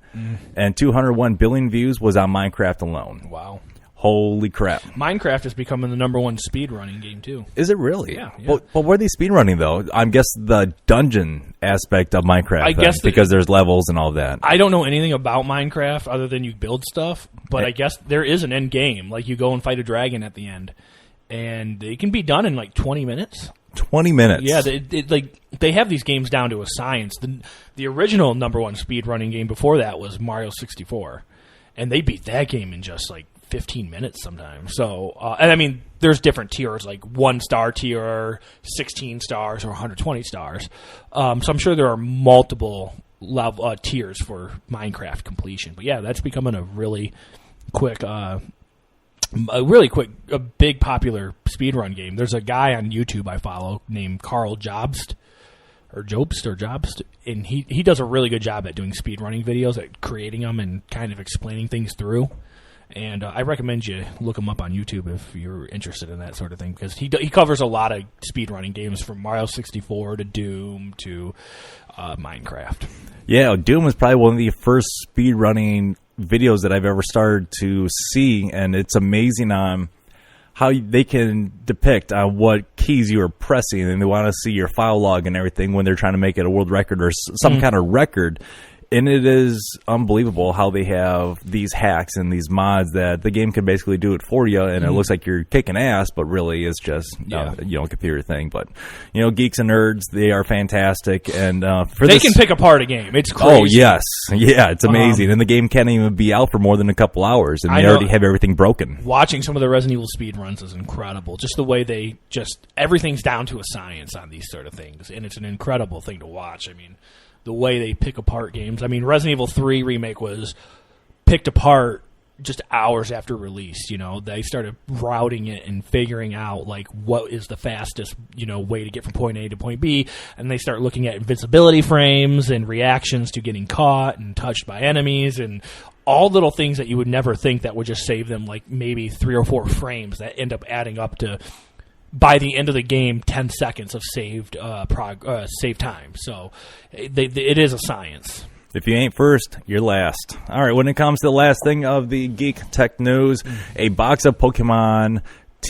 And 201 billion views was on Minecraft alone. Wow. Holy crap. Minecraft is becoming the number one speedrunning game, too. Is it really? Yeah. But what are they speedrunning, though? I guess the dungeon aspect of Minecraft, because there's levels and all that. I don't know anything about Minecraft other than you build stuff, but I guess there is an end game. Like, you go and fight a dragon at the end, and it can be done in, like, 20 minutes. 20 minutes? Yeah, they have these games down to a science. The original number one speedrunning game before that was Mario 64, and they beat that game in just, like, 15 minutes sometimes. So, and I mean, there's different tiers, like 1-star tier, 16 stars, or 120 stars. So I'm sure there are multiple tiers for Minecraft completion. But yeah, that's becoming a really quick, big popular speedrun game. There's a guy on YouTube I follow named Carl Jobst, and he does a really good job at doing speedrunning videos, at creating them and kind of explaining things through. And I recommend you look him up on YouTube if you're interested in that sort of thing, because he covers a lot of speedrunning games from Mario 64 to Doom to Minecraft. Yeah, Doom was probably one of the first speedrunning videos that I've ever started to see, and it's amazing how they can depict what keys you are pressing, and they want to see your file log and everything when they're trying to make it a world record or some kind of record. And it is unbelievable how they have these hacks and these mods that the game can basically do it for you, and it looks like you're kicking ass, but really it's just a computer thing. But geeks and nerds, they are fantastic, and they can pick apart a game. It's crazy. Oh yes, yeah, it's amazing, and the game can't even be out for more than a couple hours, and they already have everything broken. Watching some of the Resident Evil speedruns is incredible. Just the way they everything's down to a science on these sort of things, and it's an incredible thing to watch. I mean, the way they pick apart games. I mean, Resident Evil 3 Remake was picked apart just hours after release. They started routing it and figuring out, like, what is the fastest, way to get from point A to point B. And they start looking at invincibility frames and reactions to getting caught and touched by enemies and all little things that you would never think that would just save them, like, maybe 3 or 4 frames that end up adding up to, by the end of the game, 10 seconds of saved time. So it is a science. If you ain't first, you're last. All right, when it comes to the last thing of the Geek Tech News, a box of Pokemon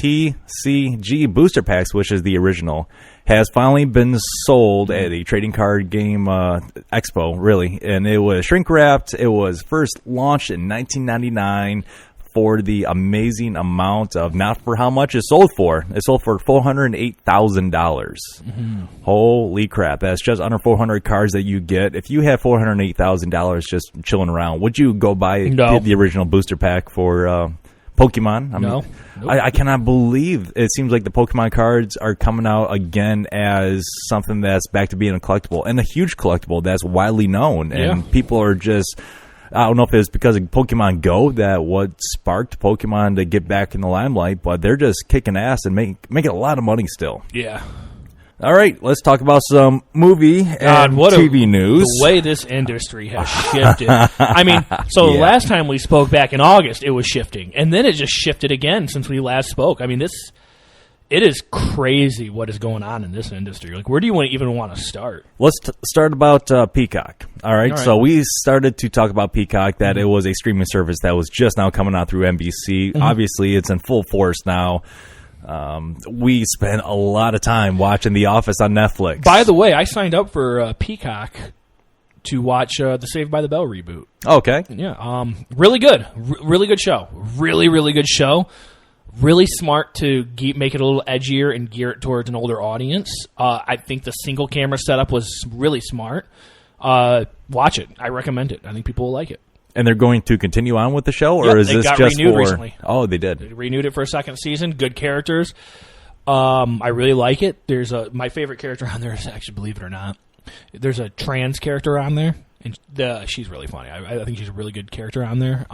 TCG booster packs, which is the original, has finally been sold at a trading card game expo, really. And it was shrink-wrapped. It was first launched in 1999. For the amazing amount of, not for how much it sold for. It sold for $408,000. Holy crap. That's just under 400 cards that you get. If you have $408,000 just chilling around, would you go buy the original booster pack for Pokemon? No. Nope. I cannot believe it seems like the Pokemon cards are coming out again as something that's back to being a collectible, and a huge collectible that's widely known. And people are just... I don't know if it was because of Pokemon Go that what sparked Pokemon to get back in the limelight, but they're just kicking ass and making a lot of money still. Yeah. All right, let's talk about some movie and TV news. The way this industry has shifted. I mean, last time we spoke back in August, it was shifting, and then it just shifted again since we last spoke. I mean, it is crazy what is going on in this industry. Like, where do you even want to start? Let's start about Peacock. All right, so we started to talk about Peacock, that it was a streaming service that was just now coming out through NBC. Obviously, it's in full force now. We spent a lot of time watching The Office on Netflix. By the way, I signed up for Peacock to watch the Saved by the Bell reboot. Okay. Yeah, really good. Really good show. Really, really good show. Really smart to make it a little edgier and gear it towards an older audience. I think the single camera setup was really smart. Watch it. I recommend it. I think people will like it. And they're going to continue on with the show, or is this just renewed recently? Oh, they did. They renewed it for a second season. Good characters. I really like it. There's my favorite character on there is, actually, believe it or not, there's a trans character on there, and she's really funny. I think she's a really good character on there.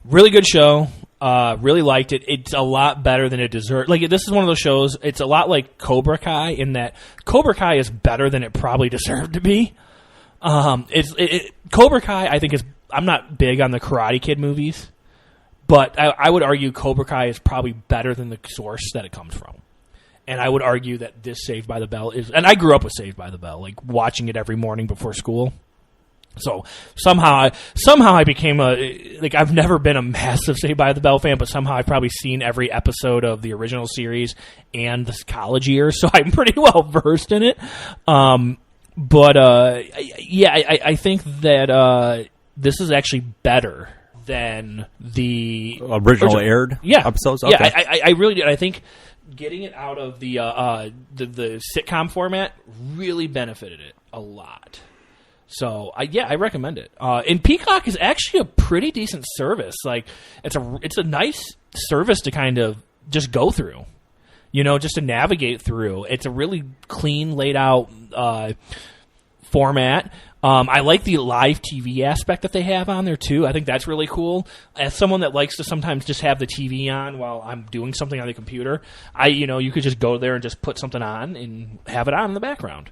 Really good show. Really liked it. It's a lot better than it deserves. Like, this is one of those shows, it's a lot like Cobra Kai in that Cobra Kai is better than it probably deserved to be. Cobra Kai, I think, is... I'm not big on the Karate Kid movies, but I would argue Cobra Kai is probably better than the source that it comes from. And I would argue that this Saved by the Bell is... And I grew up with Saved by the Bell, like watching it every morning before school. So somehow I became I've never been a massive Saved by the Bell fan, but somehow I've probably seen every episode of the original series and the college years, so I'm pretty well versed in it. I think that this is actually better than the original aired episodes. Okay. Yeah, I really did. I think getting it out of the sitcom format really benefited it a lot. So I recommend it. And Peacock is actually a pretty decent service. Like it's a nice service to kind of just go through, just to navigate through. It's a really clean, laid out format. I like the live TV aspect that they have on there too. I think that's really cool. As someone that likes to sometimes just have the TV on while I'm doing something on the computer, you could just go there and just put something on and have it on in the background.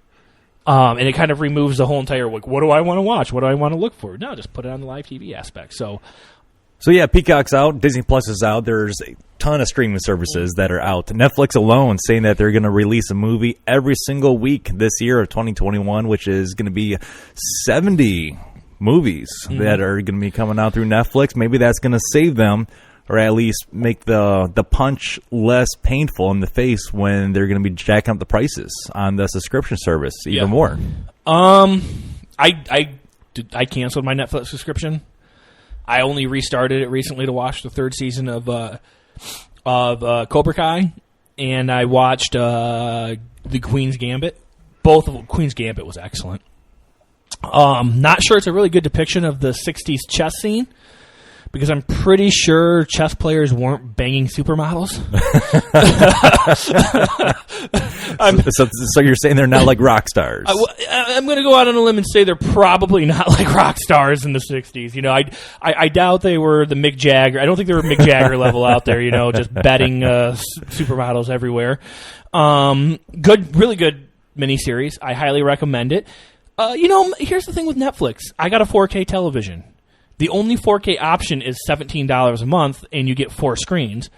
And it kind of removes the whole entire, like, what do I want to watch? What do I want to look for? No, just put it on the live TV aspect. So yeah, Peacock's out. Disney Plus is out. There's a ton of streaming services that are out. Netflix alone saying that they're going to release a movie every single week this year of 2021, which is going to be 70 movies that are going to be coming out through Netflix. Maybe that's going to save them, or at least make the punch less painful in the face when they're going to be jacking up the prices on the subscription service even more. I canceled my Netflix subscription. I only restarted it recently to watch the third season of Cobra Kai, and I watched The Queen's Gambit. Both of Queen's Gambit was excellent. Not sure it's a really good depiction of the 60s chess scene, because I'm pretty sure chess players weren't banging supermodels. So you're saying they're not like rock stars? I'm going to go out on a limb and say they're probably not like rock stars in the 60s. I doubt they were the Mick Jagger. I don't think they were Mick Jagger level out there, just betting supermodels everywhere. Really good miniseries. I highly recommend it. Here's the thing with Netflix. I got a 4K television. The only 4K option is $17 a month, and you get 4 screens.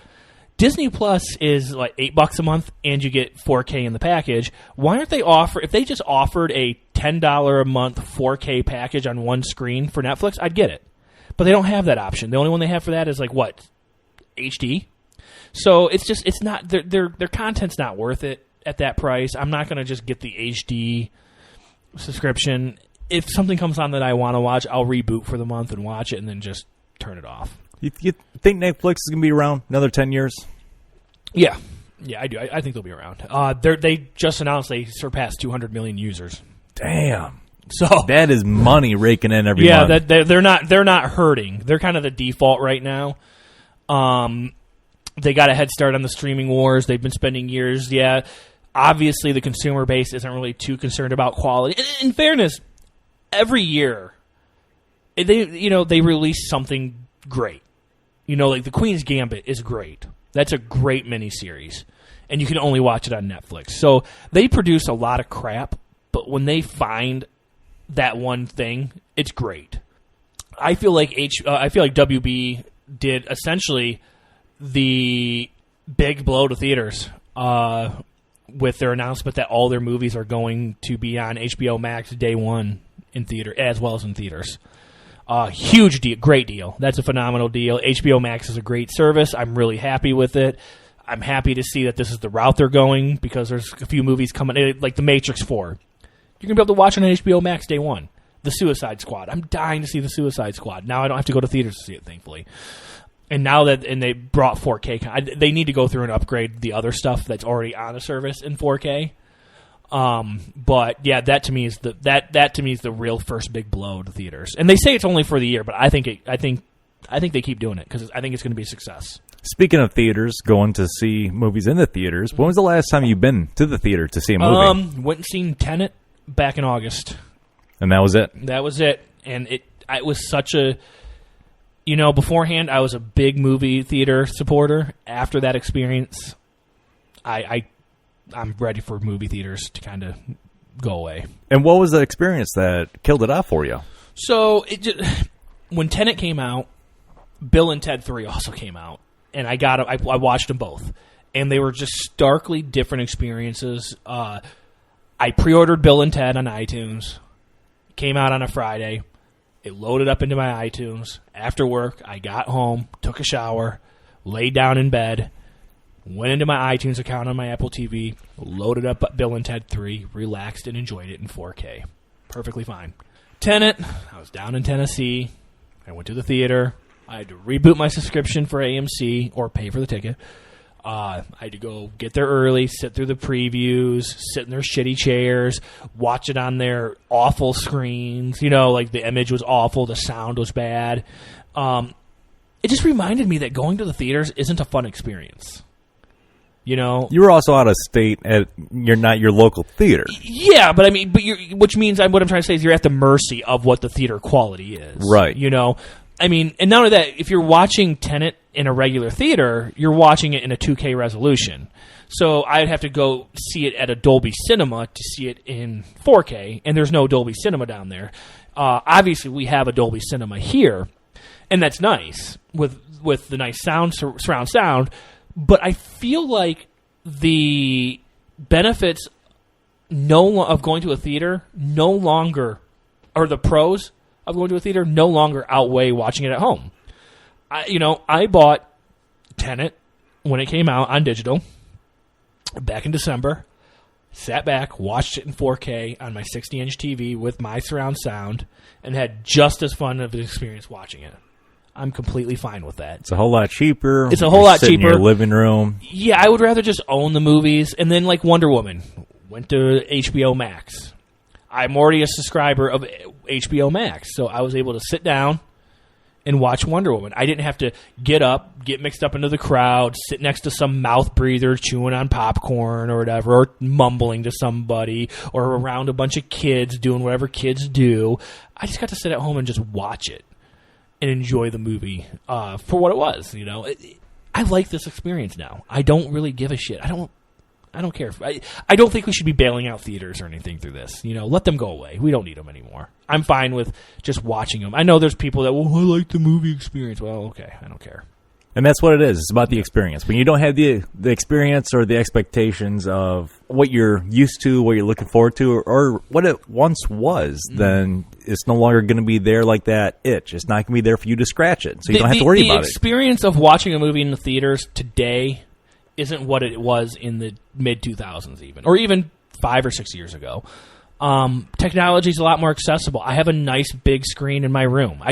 Disney Plus is like $8 a month, and you get 4K in the package. Why aren't they if they just offered a $10 a month 4K package on one screen for Netflix, I'd get it. But they don't have that option. The only one they have for that is HD. So it's not their content's not worth it at that price. I'm not going to just get the HD subscription. If something comes on that I want to watch, I'll reboot for the month and watch it and then just turn it off. You think Netflix is going to be around another 10 years? Yeah, I do. I think they'll be around. They just announced they surpassed 200 million users. Damn. So that is money raking in every month. Yeah, they're not hurting. They're kind of the default right now. They got a head start on the streaming wars. They've been spending years. Yeah, obviously the consumer base isn't really too concerned about quality. In fairness, every year they release something great. Like The Queen's Gambit is great. That's a great miniseries, and you can only watch it on Netflix. So they produce a lot of crap, but when they find that one thing, it's great. I feel like WB did essentially the big blow to theaters with their announcement that all their movies are going to be on HBO Max day one in theater as well as in theaters. Huge deal, great deal. That's a phenomenal deal. HBO Max is a great service. I'm really happy with it. I'm happy to see that this is the route they're going, because there's a few movies coming, like The Matrix 4. You're going to be able to watch it on HBO Max day one. The Suicide Squad. I'm dying to see The Suicide Squad. Now I don't have to go to theaters to see it, thankfully. And now that they brought 4K, they need to go through and upgrade the other stuff that's already on a service in 4K. But yeah, that to me is the real first big blow to theaters. And they say it's only for the year, but I think they keep doing it because I think it's going to be a success. Speaking of theaters, going to see movies in the theaters, when was the last time you've been to the theater to see a movie? Went and seen Tenet back in August. And that was it? That was it. And it was such a... beforehand, I was a big movie theater supporter. After that experience, I'm ready for movie theaters to kind of go away. And what was the experience that killed it off for you? So, when Tenet came out, Bill and Ted 3 also came out. And I watched them both. And they were just starkly different experiences. I pre-ordered Bill and Ted on iTunes. Came out on a Friday. It loaded up into my iTunes. After work, I got home, took a shower, laid down in bed, went into my iTunes account on my Apple TV, loaded up Bill and Ted 3, relaxed, and enjoyed it in 4K. Perfectly fine. Tenet, I was down in Tennessee. I went to the theater. I had to reboot my subscription for AMC or pay for the ticket. I had to go get there early, sit through the previews, sit in their shitty chairs, watch it on their awful screens. You know, like the image was awful, the sound was bad. It just reminded me that going to the theaters isn't a fun experience. You know, you were also out of state at you're not your local theater. Yeah, but I mean, which means what I'm trying to say is you're at the mercy of what the theater quality is, right? You know, I mean, and not only that, if you're watching Tenet in a regular theater, you're watching it in a 2K resolution. So I'd have to go see it at a Dolby Cinema to see it in 4K, and there's no Dolby Cinema down there. Obviously, we have a Dolby Cinema here, and that's nice with the nice surround sound. But I feel like the benefits of going to a theater no longer, or the pros of going to a theater no longer outweigh watching it at home. I bought Tenet when it came out on digital back in December, sat back, watched it in 4K on my 60-inch TV with my surround sound, and had just as fun of an experience watching it. I'm completely fine with that. It's a whole lot cheaper. It's a whole lot cheaper. In your living room. Yeah, I would rather just own the movies. And then, like Wonder Woman, went to HBO Max. I'm already a subscriber of HBO Max, so I was able to sit down and watch Wonder Woman. I didn't have to get up, get mixed up into the crowd, sit next to some mouth breather chewing on popcorn or whatever, or mumbling to somebody, or around a bunch of kids doing whatever kids do. I just got to sit at home and just watch it and enjoy the movie for what it was. You know, I like this experience now. I don't really give a shit. I don't care. I don't think we should be bailing out theaters or anything through this. You know, let them go away. We don't need them anymore. I'm fine with just watching them. I know there's people that, well, I like the movie experience. Well, okay, I don't care. And that's what it is. It's about the experience. When you don't have the experience or the expectations of what you're used to, what you're looking forward to, or what it once was, then it's no longer going to be there like that itch. It's not going to be there for you to scratch it, so you don't have to worry about it. The experience of watching a movie in the theaters today isn't what it was in the mid-2000s even, or even 5 or 6 years ago. Technology is a lot more accessible. I have a nice big screen in my room.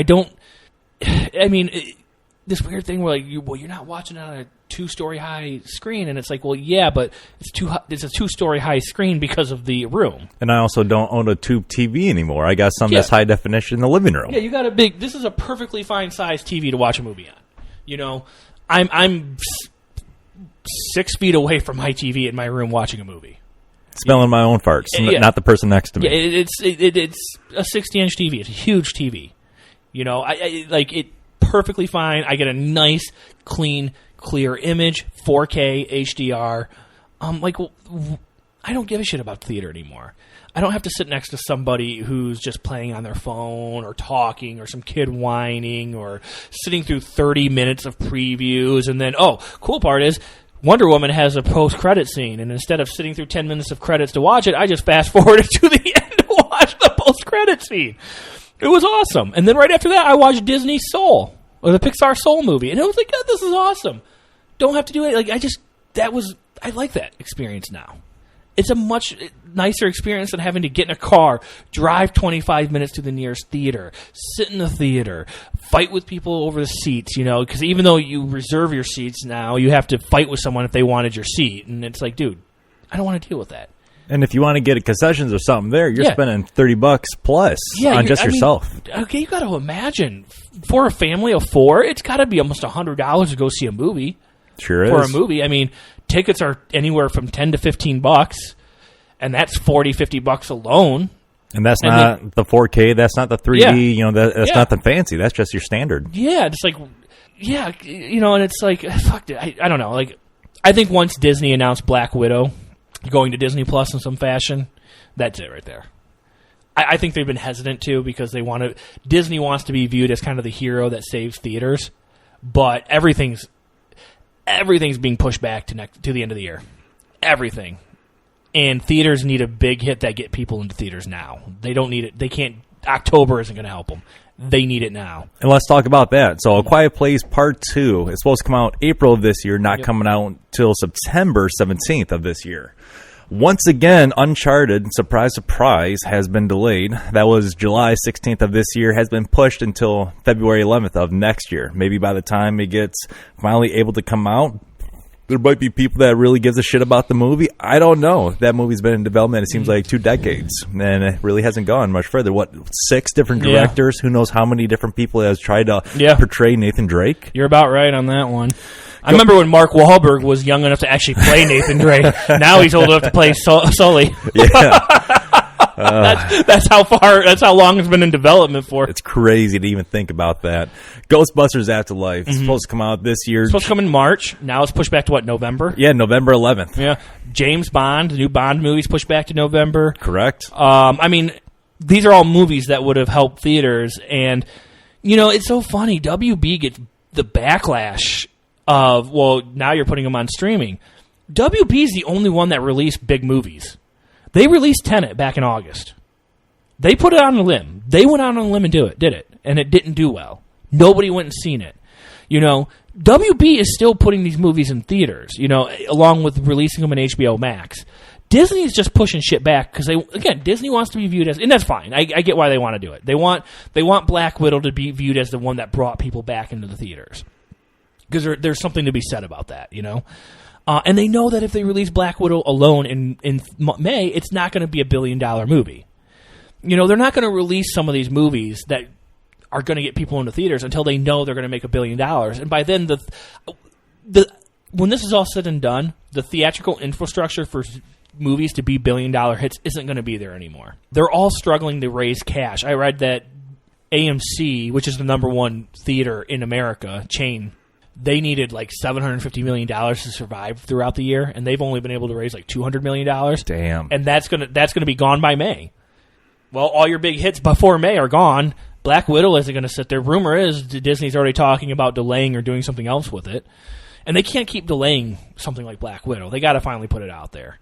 This weird thing where you're not watching on a 2-story high screen, and it's like, well, yeah, but it's a 2-story high screen because of the room. And I also don't own a tube TV anymore. I got something that's high definition in the living room. Yeah, you got this is a perfectly fine size TV to watch a movie on. You know, I'm 6 feet away from my TV in my room watching a movie. Smelling my own farts, not the person next to me. Yeah, it's a 60-inch TV. It's a huge TV. You know, I like it perfectly fine. I get a nice, clean, clear image, 4K, HDR. I don't give a shit about theater anymore. I don't have to sit next to somebody who's just playing on their phone or talking or some kid whining or sitting through 30 minutes of previews and then, cool part is Wonder Woman has a post-credit scene, and instead of sitting through 10 minutes of credits to watch it, I just fast-forwarded to the end to watch the post-credit scene. It was awesome. And then right after that, I watched Disney Soul, or the Pixar Soul movie, and it was like, God, this is awesome. Don't have to do it. I like that experience now. It's a much nicer experience than having to get in a car, drive 25 minutes to the nearest theater, sit in the theater, fight with people over the seats, you know, because even though you reserve your seats now, you have to fight with someone if they wanted your seat. And it's like, dude, I don't want to deal with that. And if you want to get a concessions or something there, you're spending $30 plus on just yourself. Okay, you got to imagine, for a family of 4, it's got to be almost $100 to go see a movie. Sure is. For a movie. I mean, tickets are anywhere from $10 to $15, and that's $40-$50 alone. And that's not the 4K. That's not the 3D. You know, that's nothing fancy. That's just your standard. Yeah, it's like, you know, and it's like, fuck it. I don't know. Like, I think once Disney announced Black Widow going to Disney Plus in some fashion, that's it right there. I think they've been hesitant too because Disney wants to be viewed as kind of the hero that saves theaters, but everything's being pushed back to the end of the year. Everything. And theaters need a big hit that get people into theaters now. They don't need it. They can't. October isn't going to help them. They need it now. And let's talk about that. So, A Quiet Place Part 2 is supposed to come out April of this year, not coming out until September 17th of this year. Once again, Uncharted, surprise, surprise, has been delayed. That was July 16th of this year, has been pushed until February 11th of next year. Maybe by the time it gets finally able to come out, there might be people that really gives a shit about the movie. I don't know. That movie's been in development, it seems like 2 decades, and it really hasn't gone much further. What, 6 different directors? Who knows how many different people has tried to portray Nathan Drake? You're about right on that one. I remember when Mark Wahlberg was young enough to actually play Nathan Drake. Now he's old enough to play Sully. Yeah. That's how long it's been in development for. It's crazy to even think about that. Ghostbusters Afterlife is supposed to come out this year. It's supposed to come in March. Now it's pushed back to what, November? Yeah, November 11th. Yeah. James Bond, the new Bond movie's pushed back to November. Correct. I mean, these are all movies that would have helped theaters, and it's so funny. WB gets the backlash of, well, now you're putting them on streaming. WB is the only one that released big movies. They released Tenet back in August. They put it on a limb. They went out on a limb and did it, and it didn't do well. Nobody went and seen it. WB is still putting these movies in theaters, along with releasing them in HBO Max. Disney is just pushing shit back because Disney wants to be viewed as, and that's fine. I get why they want to do it. They want Black Widow to be viewed as the one that brought people back into the theaters. Because there's something to be said about that, and they know that if they release Black Widow alone in May, it's not going to be $1 billion movie. They're not going to release some of these movies that are going to get people into theaters until they know they're going to make $1 billion. And by then, when this is all said and done, the theatrical infrastructure for movies to be $1 billion hits isn't going to be there anymore. They're all struggling to raise cash. I read that AMC, which is the number one theater in America chain, they needed like $750 million to survive throughout the year, and they've only been able to raise like $200 million. Damn. And that's gonna be gone by May. Well, all your big hits before May are gone. Black Widow isn't going to sit there. Rumor is Disney's already talking about delaying or doing something else with it. And they can't keep delaying something like Black Widow. They got to finally put it out there.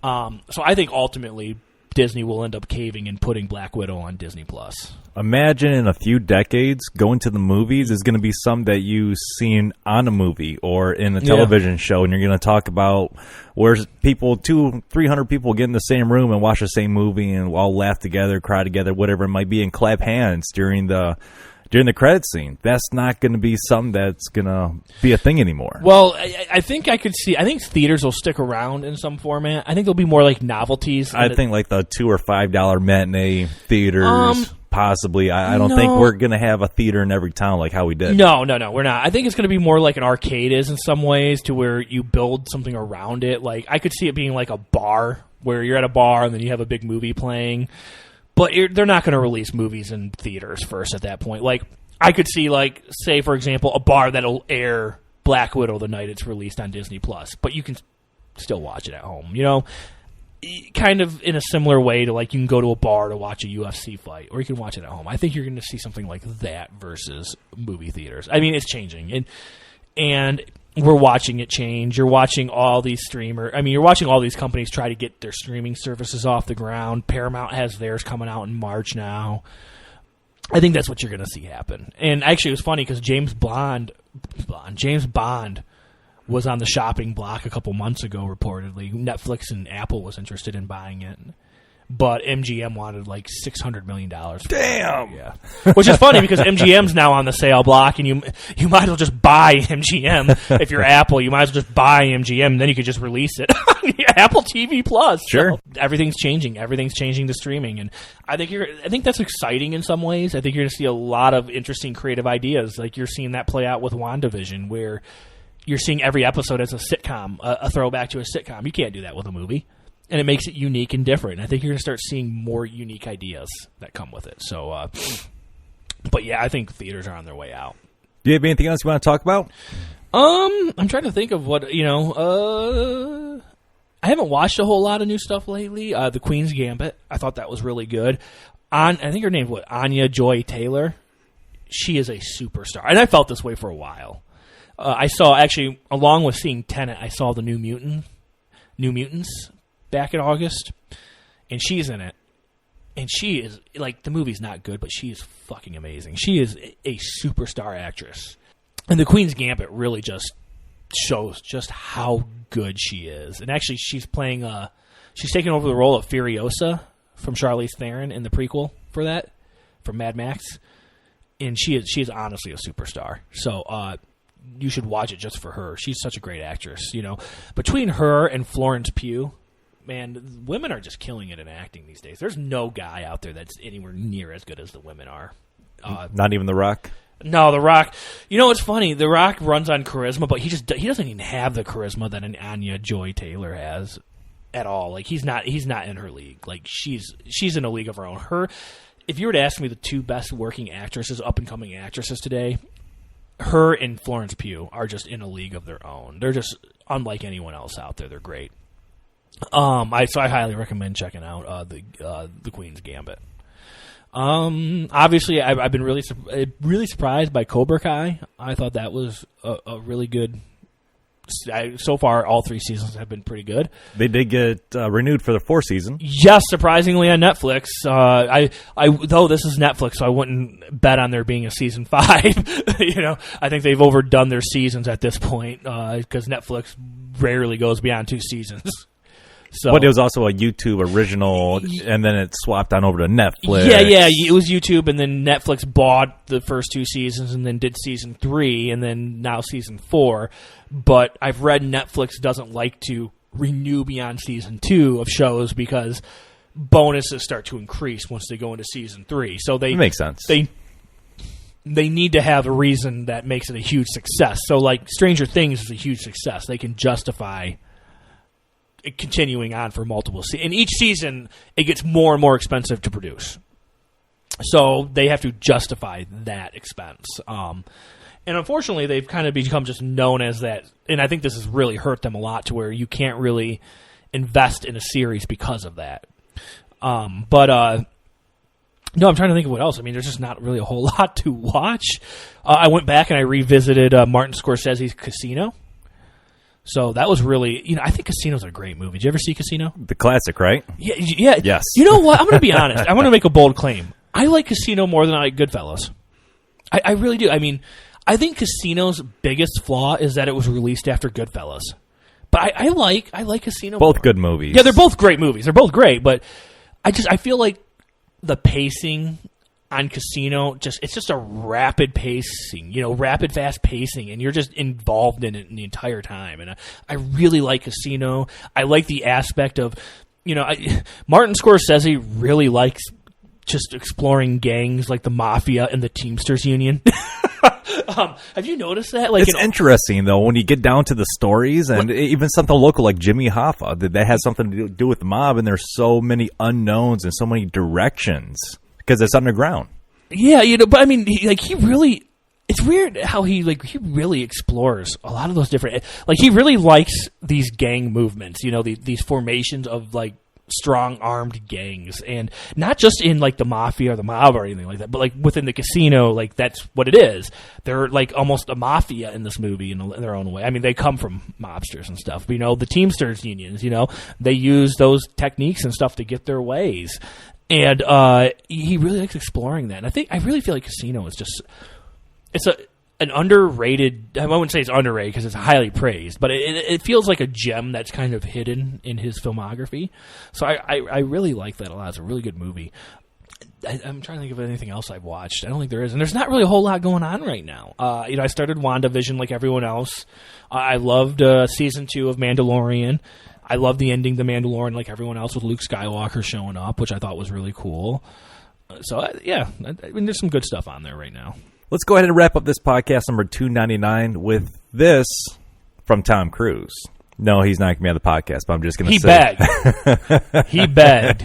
So I think ultimately Disney will end up caving and putting Black Widow on Disney+. Imagine in a few decades, going to the movies is going to be something that you've seen on a movie or in a television show, and you're going to talk about where people, 200-300 people get in the same room and watch the same movie and all laugh together, cry together, whatever it might be, and clap hands during the credit scene. That's not going to be something that's going to be a thing anymore. Well, I think I think theaters will stick around in some format. I think they'll be more like novelties. I think like the $2 or $5 matinee theaters, possibly. I don't think we're going to have a theater in every town like how we did. No, we're not. I think it's going to be more like an arcade is in some ways, to where you build something around it. Like, I could see it being like a bar, where you're at a bar and then you have a big movie playing. But they're not going to release movies in theaters first at that point. Like, I could see, like, say, for example, a bar that'll air Black Widow the night it's released on Disney+. But you can still watch it at home, kind of in a similar way to, like, you can go to a bar to watch a UFC fight, or you can watch it at home. I think you're going to see something like that versus movie theaters. I mean, it's changing. And we're watching it change. You're watching all these you're watching all these companies try to get their streaming services off the ground. Paramount has theirs coming out in March now. I think that's what you're going to see happen. And actually, it was funny because James Bond was on the shopping block a couple months ago, reportedly. Netflix and Apple was interested in buying it. But MGM wanted like $600 million. Damn! Yeah. Which is funny because MGM's now on the sale block, and you might as well just buy MGM. If you're Apple, you might as well just buy MGM, and then you could just release it. Apple TV Plus. Sure. So everything's changing. Everything's changing to streaming. And I think that's exciting in some ways. I think you're going to see a lot of interesting creative ideas. Like, you're seeing that play out with WandaVision, where you're seeing every episode as a sitcom, a throwback to a sitcom. You can't do that with a movie. And it makes it unique and different. I think you're going to start seeing more unique ideas that come with it. So, but yeah, I think theaters are on their way out. Do you have anything else you want to talk about? I'm trying to think of what, I haven't watched a whole lot of new stuff lately. The Queen's Gambit, I thought that was really good. I think her name's Anya Joy Taylor. She is a superstar. And I felt this way for a while. I saw, actually, along with seeing Tenet, I saw the New Mutants back in August, and she's in it. And she is, like, the movie's not good, but she is fucking amazing. She is a superstar actress. And The Queen's Gambit really just shows just how good she is. And actually, she's playing, she's taking over the role of Furiosa from Charlize Theron in the prequel for that, from Mad Max. And she is honestly a superstar. So, you should watch it just for her. She's such a great actress, you know. Between her and Florence Pugh, man, women are just killing it in acting these days. There's no guy out there that's anywhere near as good as the women are. Not even The Rock? No, The Rock. You know what's funny? The Rock runs on charisma, but he doesn't even have the charisma that an Anya Joy Taylor has at all. Like, he's not in her league. Like, she's in a league of her own. If you were to ask me the two best working actresses, up and coming actresses today, her and Florence Pugh are just in a league of their own. They're just unlike anyone else out there. They're great. I highly recommend checking out the Queen's Gambit. Obviously, I've been really surprised by Cobra Kai. I thought that was a really good. So far, all 3 seasons have been pretty good. They did get renewed for the 4th season. Yes, surprisingly on Netflix. Though this is Netflix, so I wouldn't bet on there being a season 5. You know, I think they've overdone their seasons at this point because Netflix rarely goes beyond 2 seasons. So, but it was also a YouTube original, and then it swapped on over to Netflix. Yeah, it was YouTube, and then Netflix bought the first 2 seasons, and then did season 3, and then now season 4. But I've read Netflix doesn't like to renew beyond season 2 of shows because bonuses start to increase once they go into season 3. So that makes sense. They need to have a reason that makes it a huge success. So, like, Stranger Things is a huge success. They can justify continuing on for multiple seasons. In each season, it gets more and more expensive to produce. So they have to justify that expense. And unfortunately, they've kind of become just known as that. And I think this has really hurt them a lot to where you can't really invest in a series because of that. No, I'm trying to think of what else. I mean, there's just not really a whole lot to watch. I went back and I revisited Martin Scorsese's Casino. So that was really, I think Casino's a great movie. Did you ever see Casino? The classic, right? Yeah. Yes. You know what? I'm going to be honest. I want to make a bold claim. I like Casino more than I like Goodfellas. I really do. I mean, I think Casino's biggest flaw is that it was released after Goodfellas. But I like Casino both more. Good movies. Yeah, they're both great movies. They're both great, but I feel like the pacing on Casino, it's just a rapid pacing, rapid fast pacing, and you're just involved in it the entire time. And I really like Casino. I like the aspect of, Martin Scorsese really likes just exploring gangs like the Mafia and the Teamsters Union. Have you noticed that? Like, it's interesting, though, when you get down to the stories, and even something local like Jimmy Hoffa, that has something to do with the mob, and there's so many unknowns and so many directions. Because it's underground. Yeah, but I mean, he really, it's weird how he really explores a lot of those different, he really likes these gang movements, these formations of, strong armed gangs, and not just in, the Mafia or the mob or anything like that, but, within the Casino, that's what it is. They're, almost a mafia in this movie in their own way. I mean, they come from mobsters and stuff. The Teamsters unions, they use those techniques and stuff to get their ways. And he really likes exploring that. And I really feel like Casino is just, it's an underrated, I wouldn't say it's underrated because it's highly praised, but it feels like a gem that's kind of hidden in his filmography. So I really like that a lot. It's a really good movie. I'm trying to think of anything else I've watched. I don't think there is. And there's not really a whole lot going on right now. I started WandaVision like everyone else. I loved season 2 of Mandalorian. I love the ending, The Mandalorian, like everyone else, with Luke Skywalker showing up, which I thought was really cool. So, I mean, there's some good stuff on there right now. Let's go ahead and wrap up this podcast number 299 with this from Tom Cruise. No, he's not going to be on the podcast, but I'm just going to say. He begged.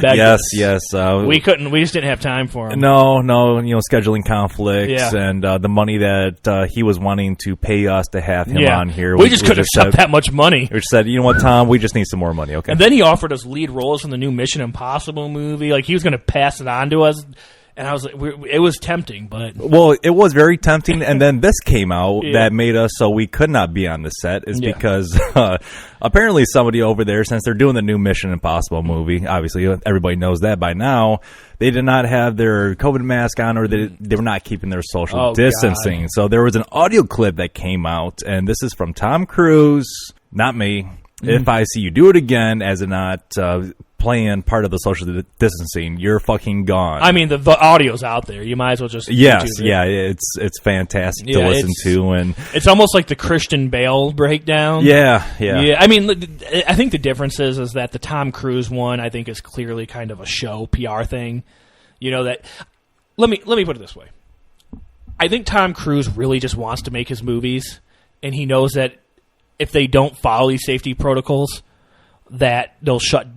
Yes. We just didn't have time for him. No, scheduling conflicts and the money that he was wanting to pay us to have him on here. We just couldn't accept that much money. We said, you know what, Tom, we just need some more money, okay? And then he offered us lead roles in the new Mission Impossible movie. He was going to pass it on to us. And I was like, it was tempting, but... Well, it was very tempting, and then this came out that made us so we could not be on the set, because apparently somebody over there, since they're doing the new Mission Impossible movie, obviously everybody knows that by now, they did not have their COVID mask on, or they were not keeping their social distancing. God. So there was an audio clip that came out, and this is from Tom Cruise, not me. If I see you do it again, as in not... playing part of the social distancing, you're fucking gone. I mean, the audio's out there. You might as well just it's fantastic to listen to, and it's almost like the Christian Bale breakdown. Yeah. I mean, I think the difference is that the Tom Cruise one, I think, is clearly kind of a show PR thing. You know that. Let me put it this way. I think Tom Cruise really just wants to make his movies, and he knows that if they don't follow these safety protocols, that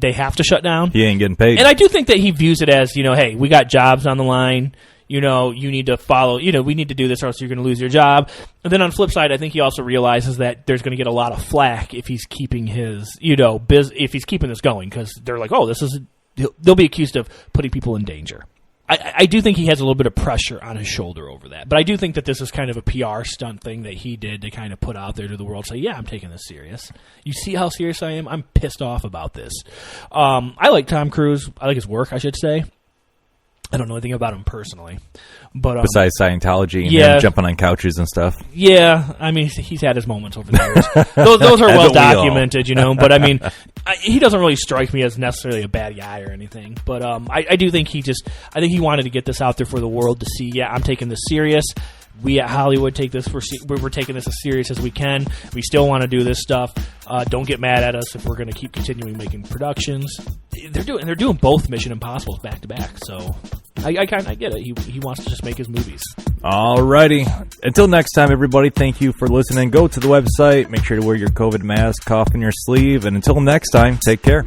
they have to shut down. He ain't getting paid. And I do think that he views it as, hey, we got jobs on the line. You need to follow, we need to do this or else you're going to lose your job. And then on the flip side, I think he also realizes that there's going to get a lot of flack if he's keeping his, if he's keeping this going, because they're like, oh, they'll be accused of putting people in danger. I do think he has a little bit of pressure on his shoulder over that. But I do think that this is kind of a PR stunt thing that he did to kind of put out there to the world, say, yeah, I'm taking this serious. You see how serious I am? I'm pissed off about this. I like Tom Cruise. I like his work, I should say. I don't know anything about him personally. But besides Scientology and him jumping on couches and stuff. Yeah, I mean, he's had his moments over the years. Those are well documented, But I mean, he doesn't really strike me as necessarily a bad guy or anything. But I do think I think he wanted to get this out there for the world to see. Yeah, I'm taking this serious. We at Hollywood we're taking this as serious as we can. We still want to do this stuff. Don't get mad at us if we're going to keep continuing making productions. They're doing both Mission Impossibles back to back, so I get it. He wants to just make his movies. Alrighty. Until next time, everybody, thank you for listening. Go to the website. Make sure to wear your COVID mask, cough in your sleeve, and until next time, take care.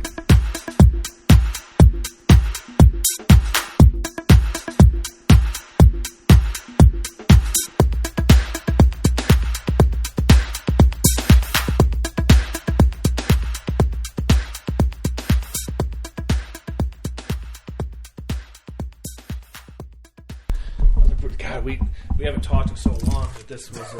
God, we haven't talked in so long that this was